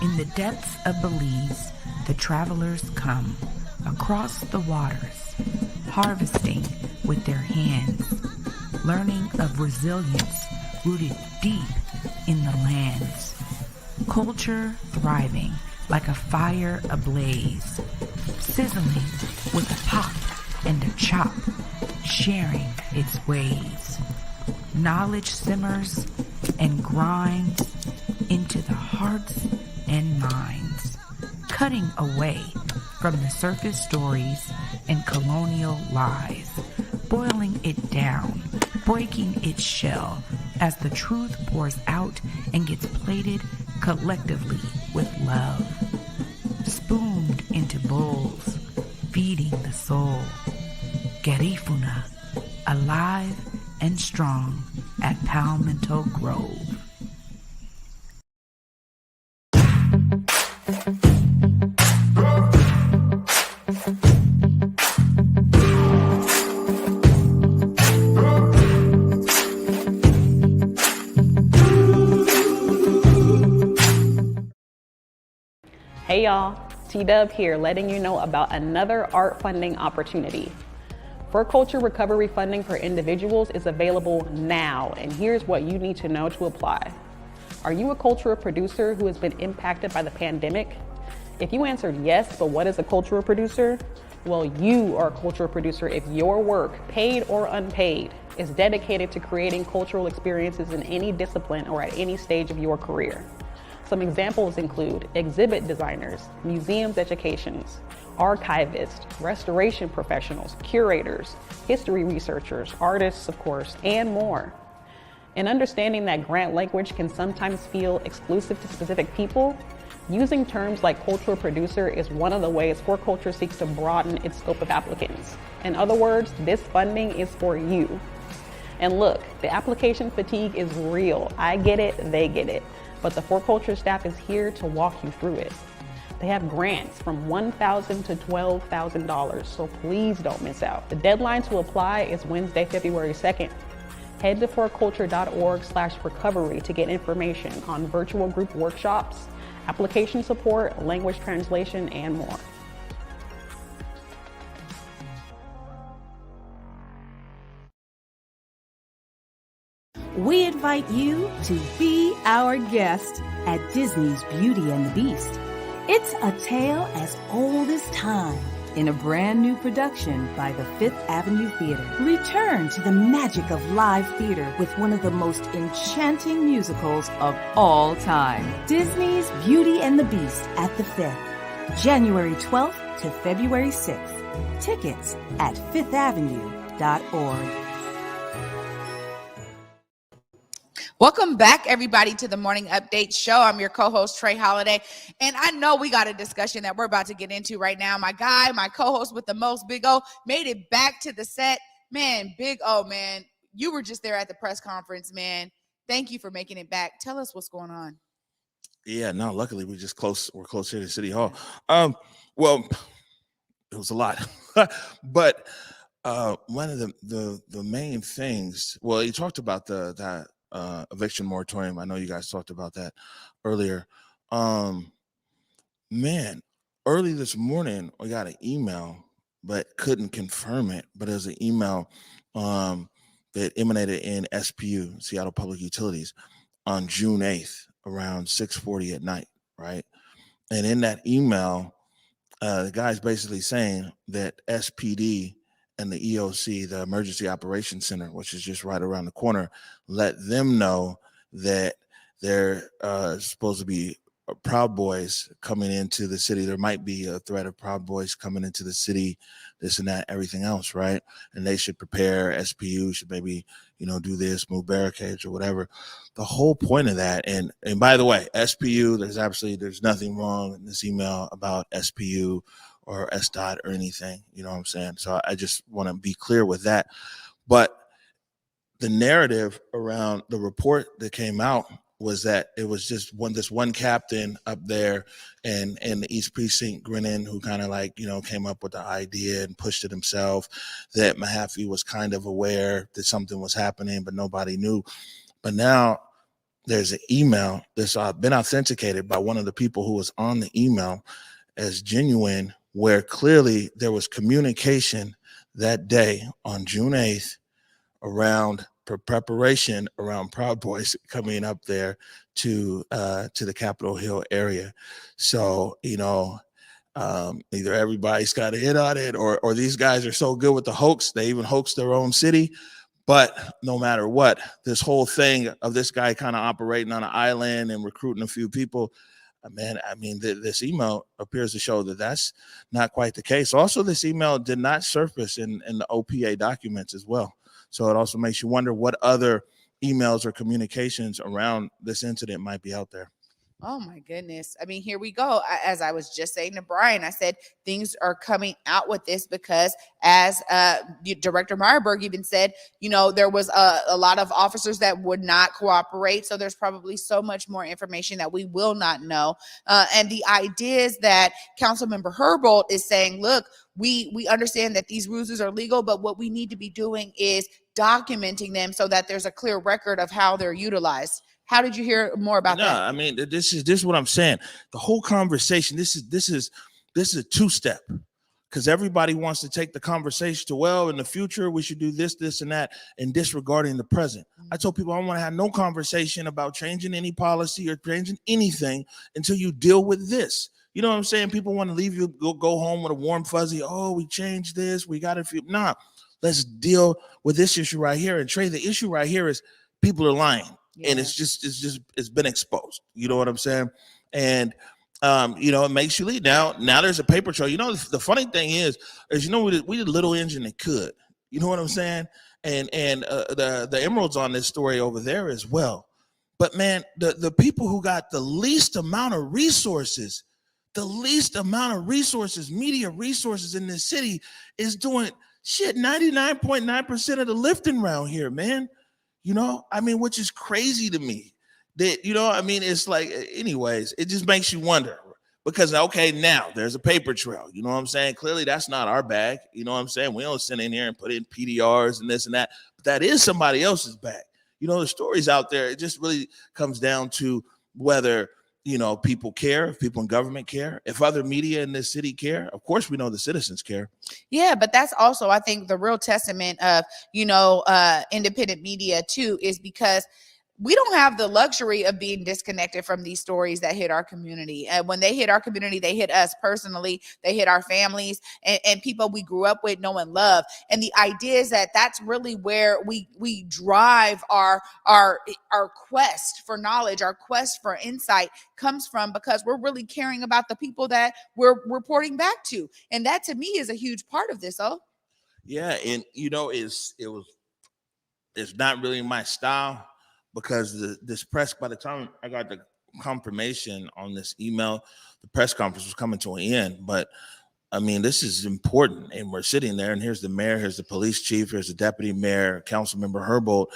In the depths of Belize, the travelers come across the waters, harvesting with their hands, learning of resilience rooted deep in the lands. Culture thriving like a fire ablaze, sizzling with a pop and a chop, sharing its ways. Knowledge simmers and grinds into the hearts and minds, cutting away from the surface stories and colonial lies, boiling it down, breaking its shell as the truth pours out and gets plated collectively with love. Spooned into bowls, feeding the soul. Garifuna, alive and strong at Palmetto Grove. Hey y'all, T-Dub here, letting you know about another art funding opportunity. For Culture Recovery funding for individuals is available now, and here's what you need to know to apply. Are you a cultural producer who has been impacted by the pandemic? If you answered yes, but what is a cultural producer? Well, you are a cultural producer if your work, paid or unpaid, is dedicated to creating cultural experiences in any discipline or at any stage of your career. Some examples include exhibit designers, museums educations, archivists, restoration professionals, curators, history researchers, artists, of course, and more. In understanding that grant language can sometimes feel exclusive to specific people, using terms like cultural producer is one of the ways For Culture seeks to broaden its scope of applicants. In other words, this funding is for you. And look, the application fatigue is real. I get it, they get it. But the For Culture staff is here to walk you through it. They have grants from $1,000 to $12,000, so please don't miss out. The deadline to apply is Wednesday, February 2nd. Head to forculture.org/recovery to get information on virtual group workshops, application support, language translation, and more. We invite you to be our guest at Disney's Beauty and the Beast. It's a tale as old as time in a brand new production by the Fifth Avenue Theater. Return to the magic of live theater with one of the most enchanting musicals of all time. Disney's Beauty and the Beast at the Fifth, January 12th to February 6th. Tickets at fifthavenue.org. Welcome back, everybody, to the Morning Update Show. I'm your co-host, Trey Holiday, and I know we got a discussion that we're about to get into right now. My guy, my co-host with the most, Big O, made it back to the set. Man, Big O, man, you were just there at the press conference, man. Thank you for making it back. Tell us what's going on. Yeah, no, luckily we're close here to City Hall. Well, it was a lot, but one of the main things, well, you talked about that eviction moratorium. I know you guys talked about that earlier. Man, early this morning we got an email, but couldn't confirm it. But it was an email that emanated in SPU, Seattle Public Utilities, on June 8th around 6:40 at night, right? And in that email, the guy's basically saying that SPD and the EOC, the Emergency Operations Center, which is just right around the corner, let them know that they're supposed to be Proud Boys coming into the city. There might be a threat of Proud Boys coming into the city, this and that, everything else, right? And they should prepare. SPU should maybe, do this, move barricades or whatever. The whole point of that, and by the way, SPU, there's nothing wrong in this email about SPU or SDOT or anything, you know what I'm saying? So I just want to be clear with that. But the narrative around the report that came out was that it was just this one captain up there and the East Precinct grinning, who kind of came up with the idea and pushed it himself, that Mahaffey was kind of aware that something was happening, but nobody knew. But now there's an email that's been authenticated by one of the people who was on the email as genuine, where clearly there was communication that day on June 8th around preparation around Proud Boys coming up there to the Capitol Hill area. So, either everybody's got to hit on it or these guys are so good with the hoax, they even hoax their own city. But no matter what, this whole thing of this guy kind of operating on an island and recruiting a few people, man, I mean, this email appears to show that that's not quite the case. Also, this email did not surface in the OPA documents as well. So it also makes you wonder what other emails or communications around this incident might be out there. Oh my goodness. I mean, here we go. As I was just saying to Brian, I said things are coming out with this because, as Director Meyerberg even said, there was a lot of officers that would not cooperate. So there's probably so much more information that we will not know. And the ideas that Councilmember Herbold is saying, look, we understand that these ruses are legal, but what we need to be doing is documenting them so that there's a clear record of how they're utilized. How did you hear more about that? I mean, this is what I'm saying. The whole conversation, this is a two-step, because everybody wants to take the conversation to, well, in the future, we should do this, and that, and disregarding the present. I told people I want to have no conversation about changing any policy or changing anything until you deal with this. You know what I'm saying? People want to leave you, go home with a warm fuzzy. Oh, we changed this. We got it. Nah, let's deal with this issue right here. And Trey, the issue right here is people are lying. Yeah. And it's been exposed. You know what I'm saying? And it makes you lead. Now there's a paper trail. The funny thing is we did little engine that could. You know what I'm saying? And the emeralds on this story over there as well. But man, the people who got the least amount of resources, media resources in this city, is doing 99.9% of the lifting around here, man. Which is crazy to me. That, it's like, anyways, it just makes you wonder. Because, okay, now there's a paper trail. You know what I'm saying? Clearly, that's not our bag. You know what I'm saying? We don't sit in here and put in PDRs and this and that. But that is somebody else's bag. The stories out there, it just really comes down to whether, people care, if people in government care, if other media in this city care. Of course, we know the citizens care. Yeah, but that's also, I think, the real testament of, independent media, too, is because we don't have the luxury of being disconnected from these stories that hit our community. And when they hit our community, they hit us personally, they hit our families and people we grew up with, know and love. And the idea is that that's really where we drive our quest for knowledge, our quest for insight comes from, because we're really caring about the people that we're reporting back to. And that, to me, is a huge part of this. Yeah, and it's not really my style. Because this press, by the time I got the confirmation on this email, the press conference was coming to an end. But I mean, this is important. And we're sitting there, and here's the mayor, here's the police chief, here's the deputy mayor, Councilmember Herbold.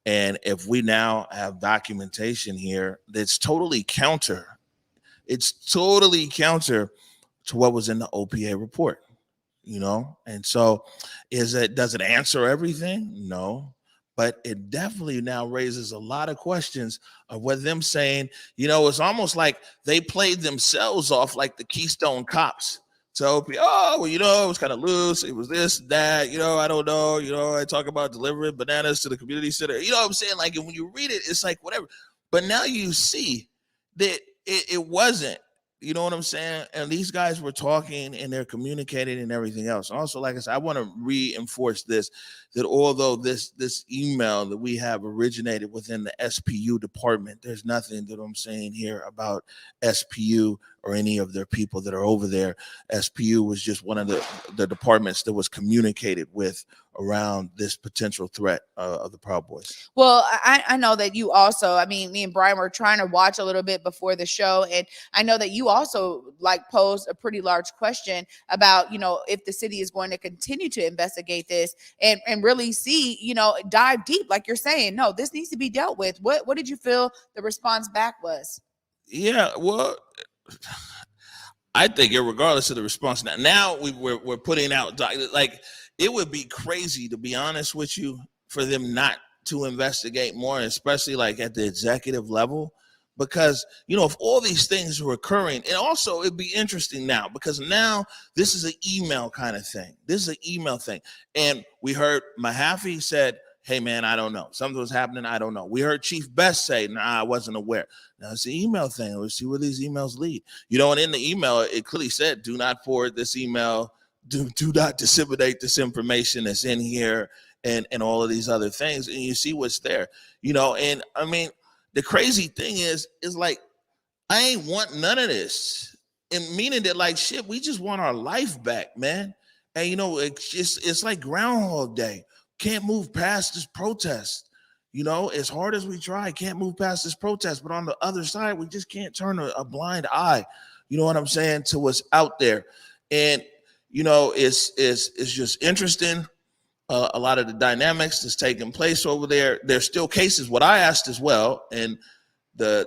And if we now have documentation here that's totally counter, to what was in the OPA report, And so does it answer everything? No. But it definitely now raises a lot of questions of what them saying, it's almost like they played themselves off like the Keystone Cops. So, it was kind of loose. It was this, that, I don't know. I talk about delivering bananas to the community center. You know what I'm saying? Like, when you read it, it's like whatever. But now you see that it wasn't You know what I'm saying? And these guys were talking and they're communicating and everything else. Also, like I said, I want to reinforce this, that although this email that we have originated within the SPU department, there's nothing that I'm saying here about SPU or any of their people that are over there. SPU was just one of the departments that was communicated with around this potential threat of the Proud Boys. Well, I know that you also, I mean, me and Brian were trying to watch a little bit before the show, and I know that you also like posed a pretty large question about, you know, if the city is going to continue to investigate this and really see, you know, dive deep, like you're saying, no, this needs to be dealt with. What did you feel the response back was? Yeah, well, I think regardless of the response, now we're putting out, like, it would be crazy, to be honest with you, for them not to investigate more, especially like at the executive level, because, you know, if all these things are occurring, and also it'd be interesting now, because now this is an email kind of thing. This is an email thing. And we heard Mahaffey said, hey, man, I don't know. Something was happening. I don't know. We heard Chief Best say, nah, I wasn't aware. Now it's the email thing. Let's see where these emails lead. You know, and in the email, it clearly said, do not forward this email. Do not disseminate this information that's in here and all of these other things. And you see what's there, you know. And I mean, the crazy thing is like, I ain't want none of this. And meaning that, like, shit, we just want our life back, man. And, you know, it's like Groundhog Day. Can't move past this protest. You know, as hard as we try, can't move past this protest. But on the other side, we just can't turn a blind eye, you know what I'm saying, to what's out there. And, you know, it's just interesting. A lot of the dynamics that's taking place over there. There's still cases. What I asked as well, and the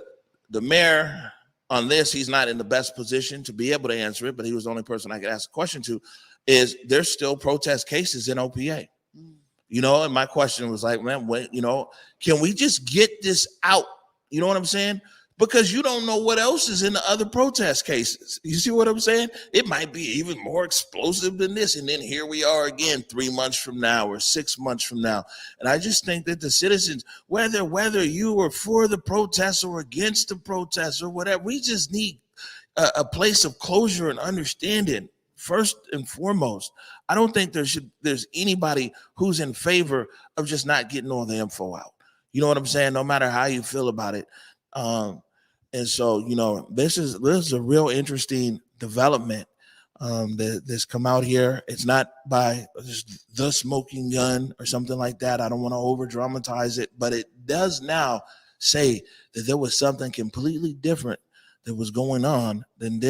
mayor on this, he's not in the best position to be able to answer it, but he was the only person I could ask a question to, is there's still protest cases in OPA. You know, and my question was like, man, wait, you know, can we just get this out? You know what I'm saying? Because you don't know what else is in the other protest cases. You see what I'm saying? It might be even more explosive than this. And then here we are again 3 months from now or 6 months from now. And I just think that the citizens, whether you are for the protests or against the protests or whatever, we just need a place of closure and understanding. First and foremost, I don't think there's anybody who's in favor of just not getting all the info out. You know what I'm saying? No matter how you feel about it. And so, you know, this is a real interesting development that's come out here. It's not by the smoking gun or something like that. I don't want to over dramatize it, but it does now say that there was something completely different that was going on than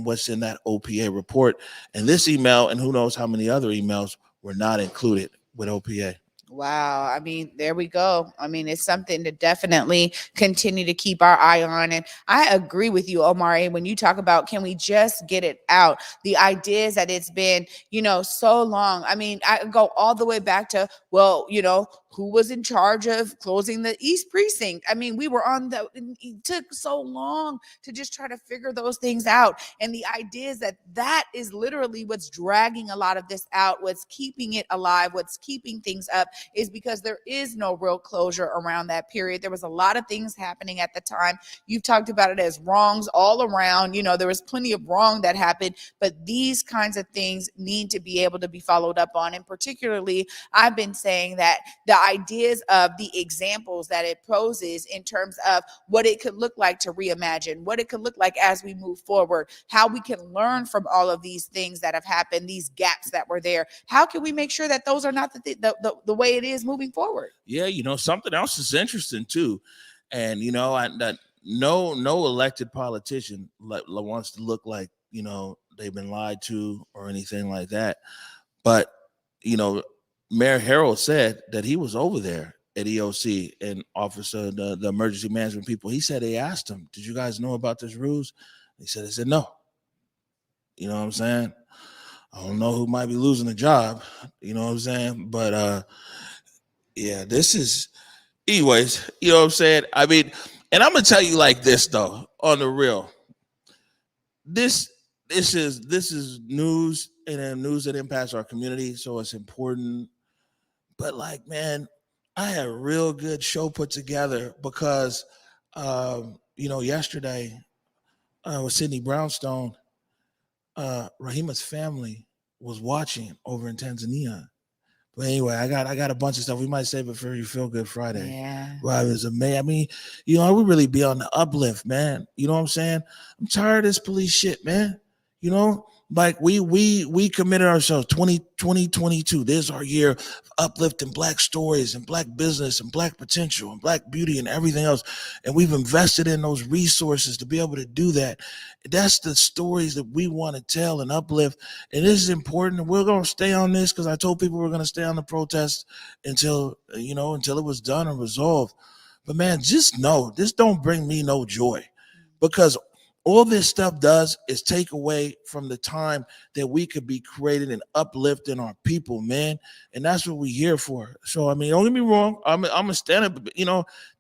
what's in that OPA report. And this email, and who knows how many other emails, were not included with OPA. Wow. I mean, there we go. I mean, it's something to definitely continue to keep our eye on. And I agree with you, Omari, when you talk about, can we just get it out? The idea is that it's been, you know, so long. I mean, I go all the way back to, well, you know, who was in charge of closing the East Precinct? I mean, we were it took so long to just try to figure those things out. And the idea is that is literally what's dragging a lot of this out, what's keeping it alive, what's keeping things up, is because there is no real closure around that period. There was a lot of things happening at the time. You've talked about it as wrongs all around. You know, there was plenty of wrong that happened, but these kinds of things need to be able to be followed up on. And particularly, I've been saying that the ideas of the examples that it poses in terms of what it could look like to reimagine, what it could look like as we move forward, how we can learn from all of these things that have happened, these gaps that were there. How can we make sure that those are not the way it is moving forward? Yeah, you know, something else is interesting too. And, you know, that no elected politician wants to look like, you know, they've been lied to or anything like that. But, you know, Mayor Harrell said that he was over there at EOC and officer, the emergency management people. He said they asked him, did you guys know about this ruse? They said no. You know what I'm saying? I don't know who might be losing a job. You know what I'm saying? But yeah, this is, anyways, you know what I'm saying? I mean, and I'm gonna tell you like this though, on the real. This is news, and news that impacts our community, so it's important. But like, man, I had a real good show put together because, you know, yesterday with Sidney Brownstone, Rahima's family was watching over in Tanzania. But anyway, I got a bunch of stuff. We might save it for your Feel Good Friday. Yeah. Right. It was amazing. I mean, we really be on the uplift, man. You know what I'm saying? I'm tired of this police shit, man. Like we committed ourselves 2022. This is our year of uplifting Black stories and Black business and Black potential and Black beauty and everything else. And we've invested in those resources to be able to do that. That's the stories that we want to tell and uplift. And this is important. And we're going to stay on this because I told people we're going to stay on the protest until it was done and resolved. But man, just know this don't bring me no joy, because all this stuff does is take away from the time that we could be creating and uplifting our people, man. And that's what we're here for. So, I mean, don't get me wrong. I'm a stand-up,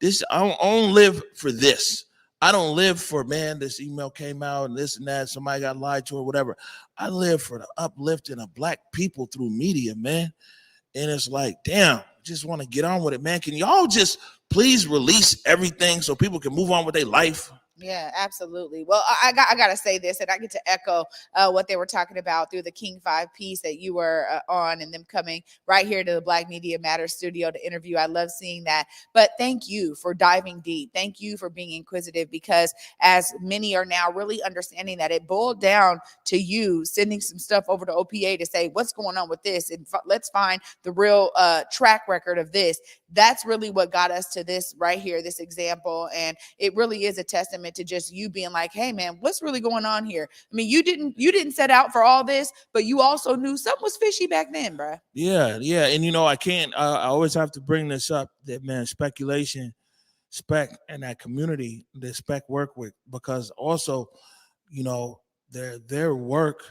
this, I don't live for this. I don't live for, man, this email came out and this and that, somebody got lied to or whatever. I live for the uplifting of Black people through media, man. And it's like, damn, just want to get on with it, man. Can y'all just please release everything so people can move on with their life? Yeah, absolutely. Well, I got to say this, and I get to echo what they were talking about through the King 5 piece that you were on, and them coming right here to the Black Media Matters studio to interview. I love seeing that. But thank you for diving deep. Thank you for being inquisitive, because as many are now really understanding that it boiled down to you sending some stuff over to OPA to say, what's going on with this? And let's find the real track record of this. That's really what got us to this right here, this example. And it really is a testament to just you being like, hey man, what's really going on here? I mean, you didn't set out for all this, but you also knew something was fishy back then, bruh. Yeah. And I can't, I always have to bring this up, that man, speculation, spec, and that community that spec work with, because also, their work,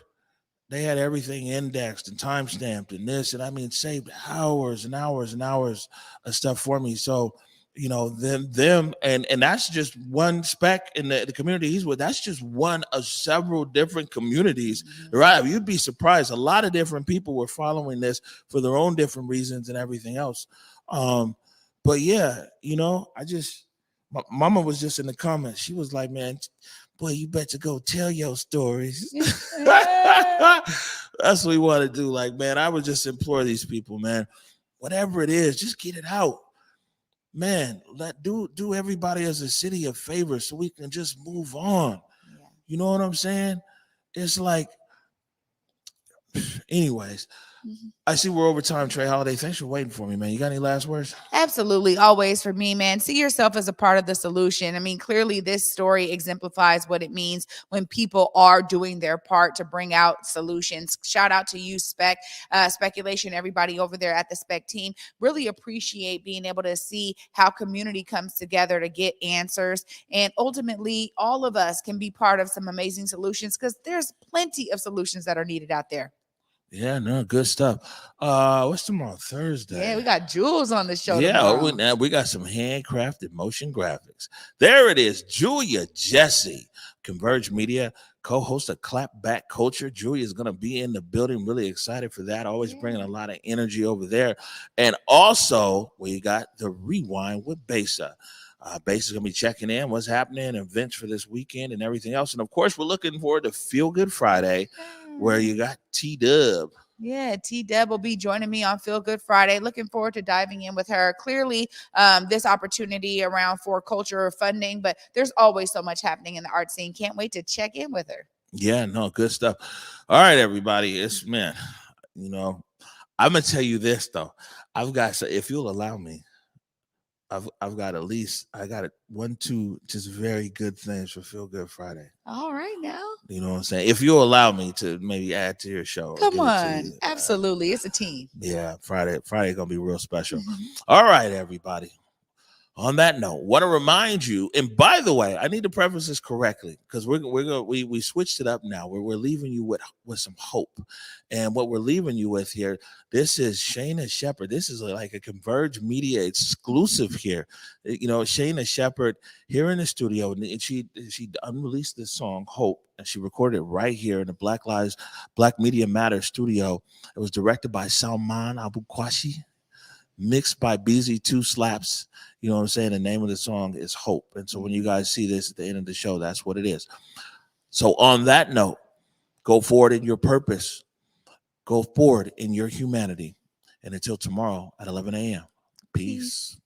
they had everything indexed and time stamped and this, and I mean, saved hours and hours and hours of stuff for me. So, them, and that's just one spec in the community he's with. That's just one of several different communities, right? You'd be surprised. A lot of different people were following this for their own different reasons and everything else. But yeah, my mama was just in the comments. She was like, man, boy, you better go tell your stories. That's what we want to do. Like, man, I would just implore these people, man, whatever it is, just get it out. Man, do everybody as a city a favor so we can just move on. Yeah. You know what I'm saying? It's like, anyways. I see we're over time, Trey Holiday. Thanks for waiting for me, man. You got any last words? Absolutely. Always for me, man. See yourself as a part of the solution. I mean, clearly this story exemplifies what it means when people are doing their part to bring out solutions. Shout out to you, Speculation, everybody over there at the Spec team. Really appreciate being able to see how community comes together to get answers. And ultimately, all of us can be part of some amazing solutions, because there's plenty of solutions that are needed out there. Yeah, no, good stuff. What's tomorrow? Thursday. Yeah, we got Jules on the show. Yeah, we got some handcrafted motion graphics. There it is, Julia Jesse, Converge Media, co-host of Clapback Culture. Julia is going to be in the building. Really excited for that. Always bringing a lot of energy over there. And also, we got the Rewind with Besa. Base is going to be checking in what's happening, events for this weekend and everything else. And of course, we're looking forward to Feel Good Friday, where you got T-Dub. Yeah, T-Dub will be joining me on Feel Good Friday. Looking forward to diving in with her. Clearly, this opportunity around for culture funding, but there's always so much happening in the art scene. Can't wait to check in with her. Yeah, no, good stuff. All right, everybody. Man, I'm going to tell you this, though. If you'll allow me, I've got at least, I got 1, 2 just very good things for Feel Good Friday. All right now. You know what I'm saying? If you'll allow me to maybe add to your show. Come on. Absolutely. It's a team. Yeah, Friday gonna be real special. All right, everybody. On that note, want to remind you, and by the way, I need to preface this correctly, because we switched it up now. We're leaving you with some hope, and what we're leaving you with here, this is Shayna Shepherd. This is like a Converge Media exclusive here. Shayna Shepherd here in the studio, and she unreleased this song Hope, and she recorded it right here in the Black Media Matters studio. It was directed by Salman Abukwashi, mixed by BZ2 Slaps. You know what I'm saying? The name of the song is Hope. And so when you guys see this at the end of the show, that's what it is. So on that note, go forward in your purpose. Go forward in your humanity. And until tomorrow at 11 a.m. Peace.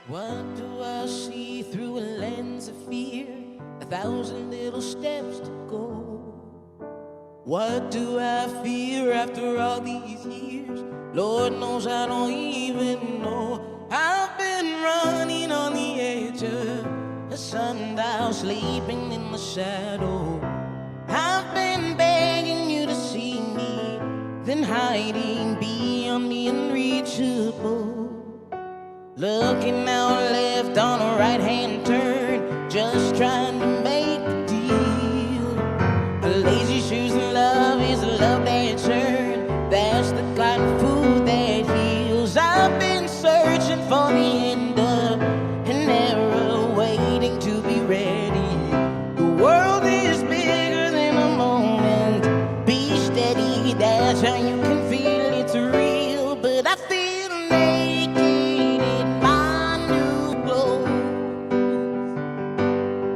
What do I see through a lens of fear? 1,000 little steps to go. What do I fear after all these years? Lord knows I don't even know. I've been running on the edge of a sundial, sleeping in the shadow. I've been begging you to see me, then hiding beyond the unreachable. Looking out left on a right-hand turn, just trying to make a deal. A lazy shoes and love is a love that churns. That's the kind of food that heals. I've been searching for the end of an era, waiting to be ready. The world is bigger than a moment. Be steady, that's how you can feel it's real. But I feel naked in my new clothes,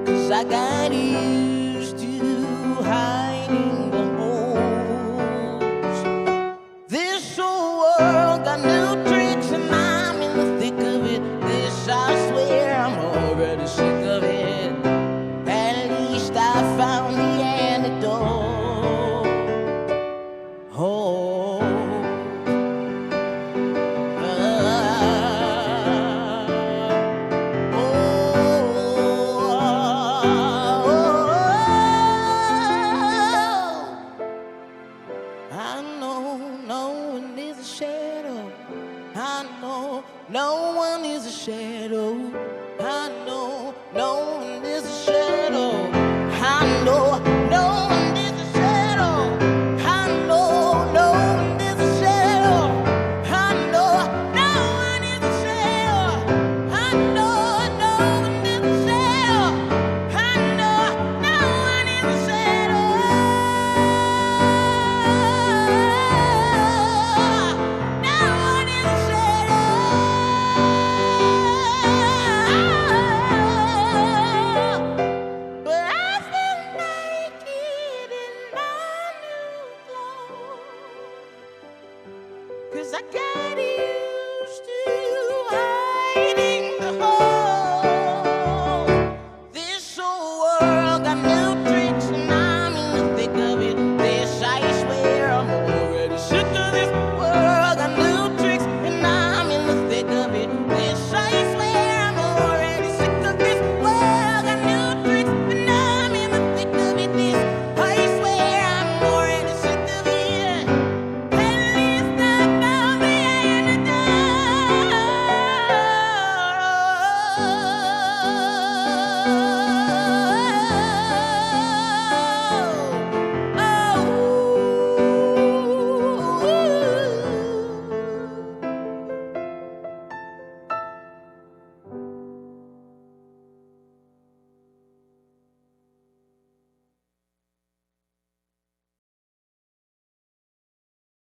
'cause I got used to hide.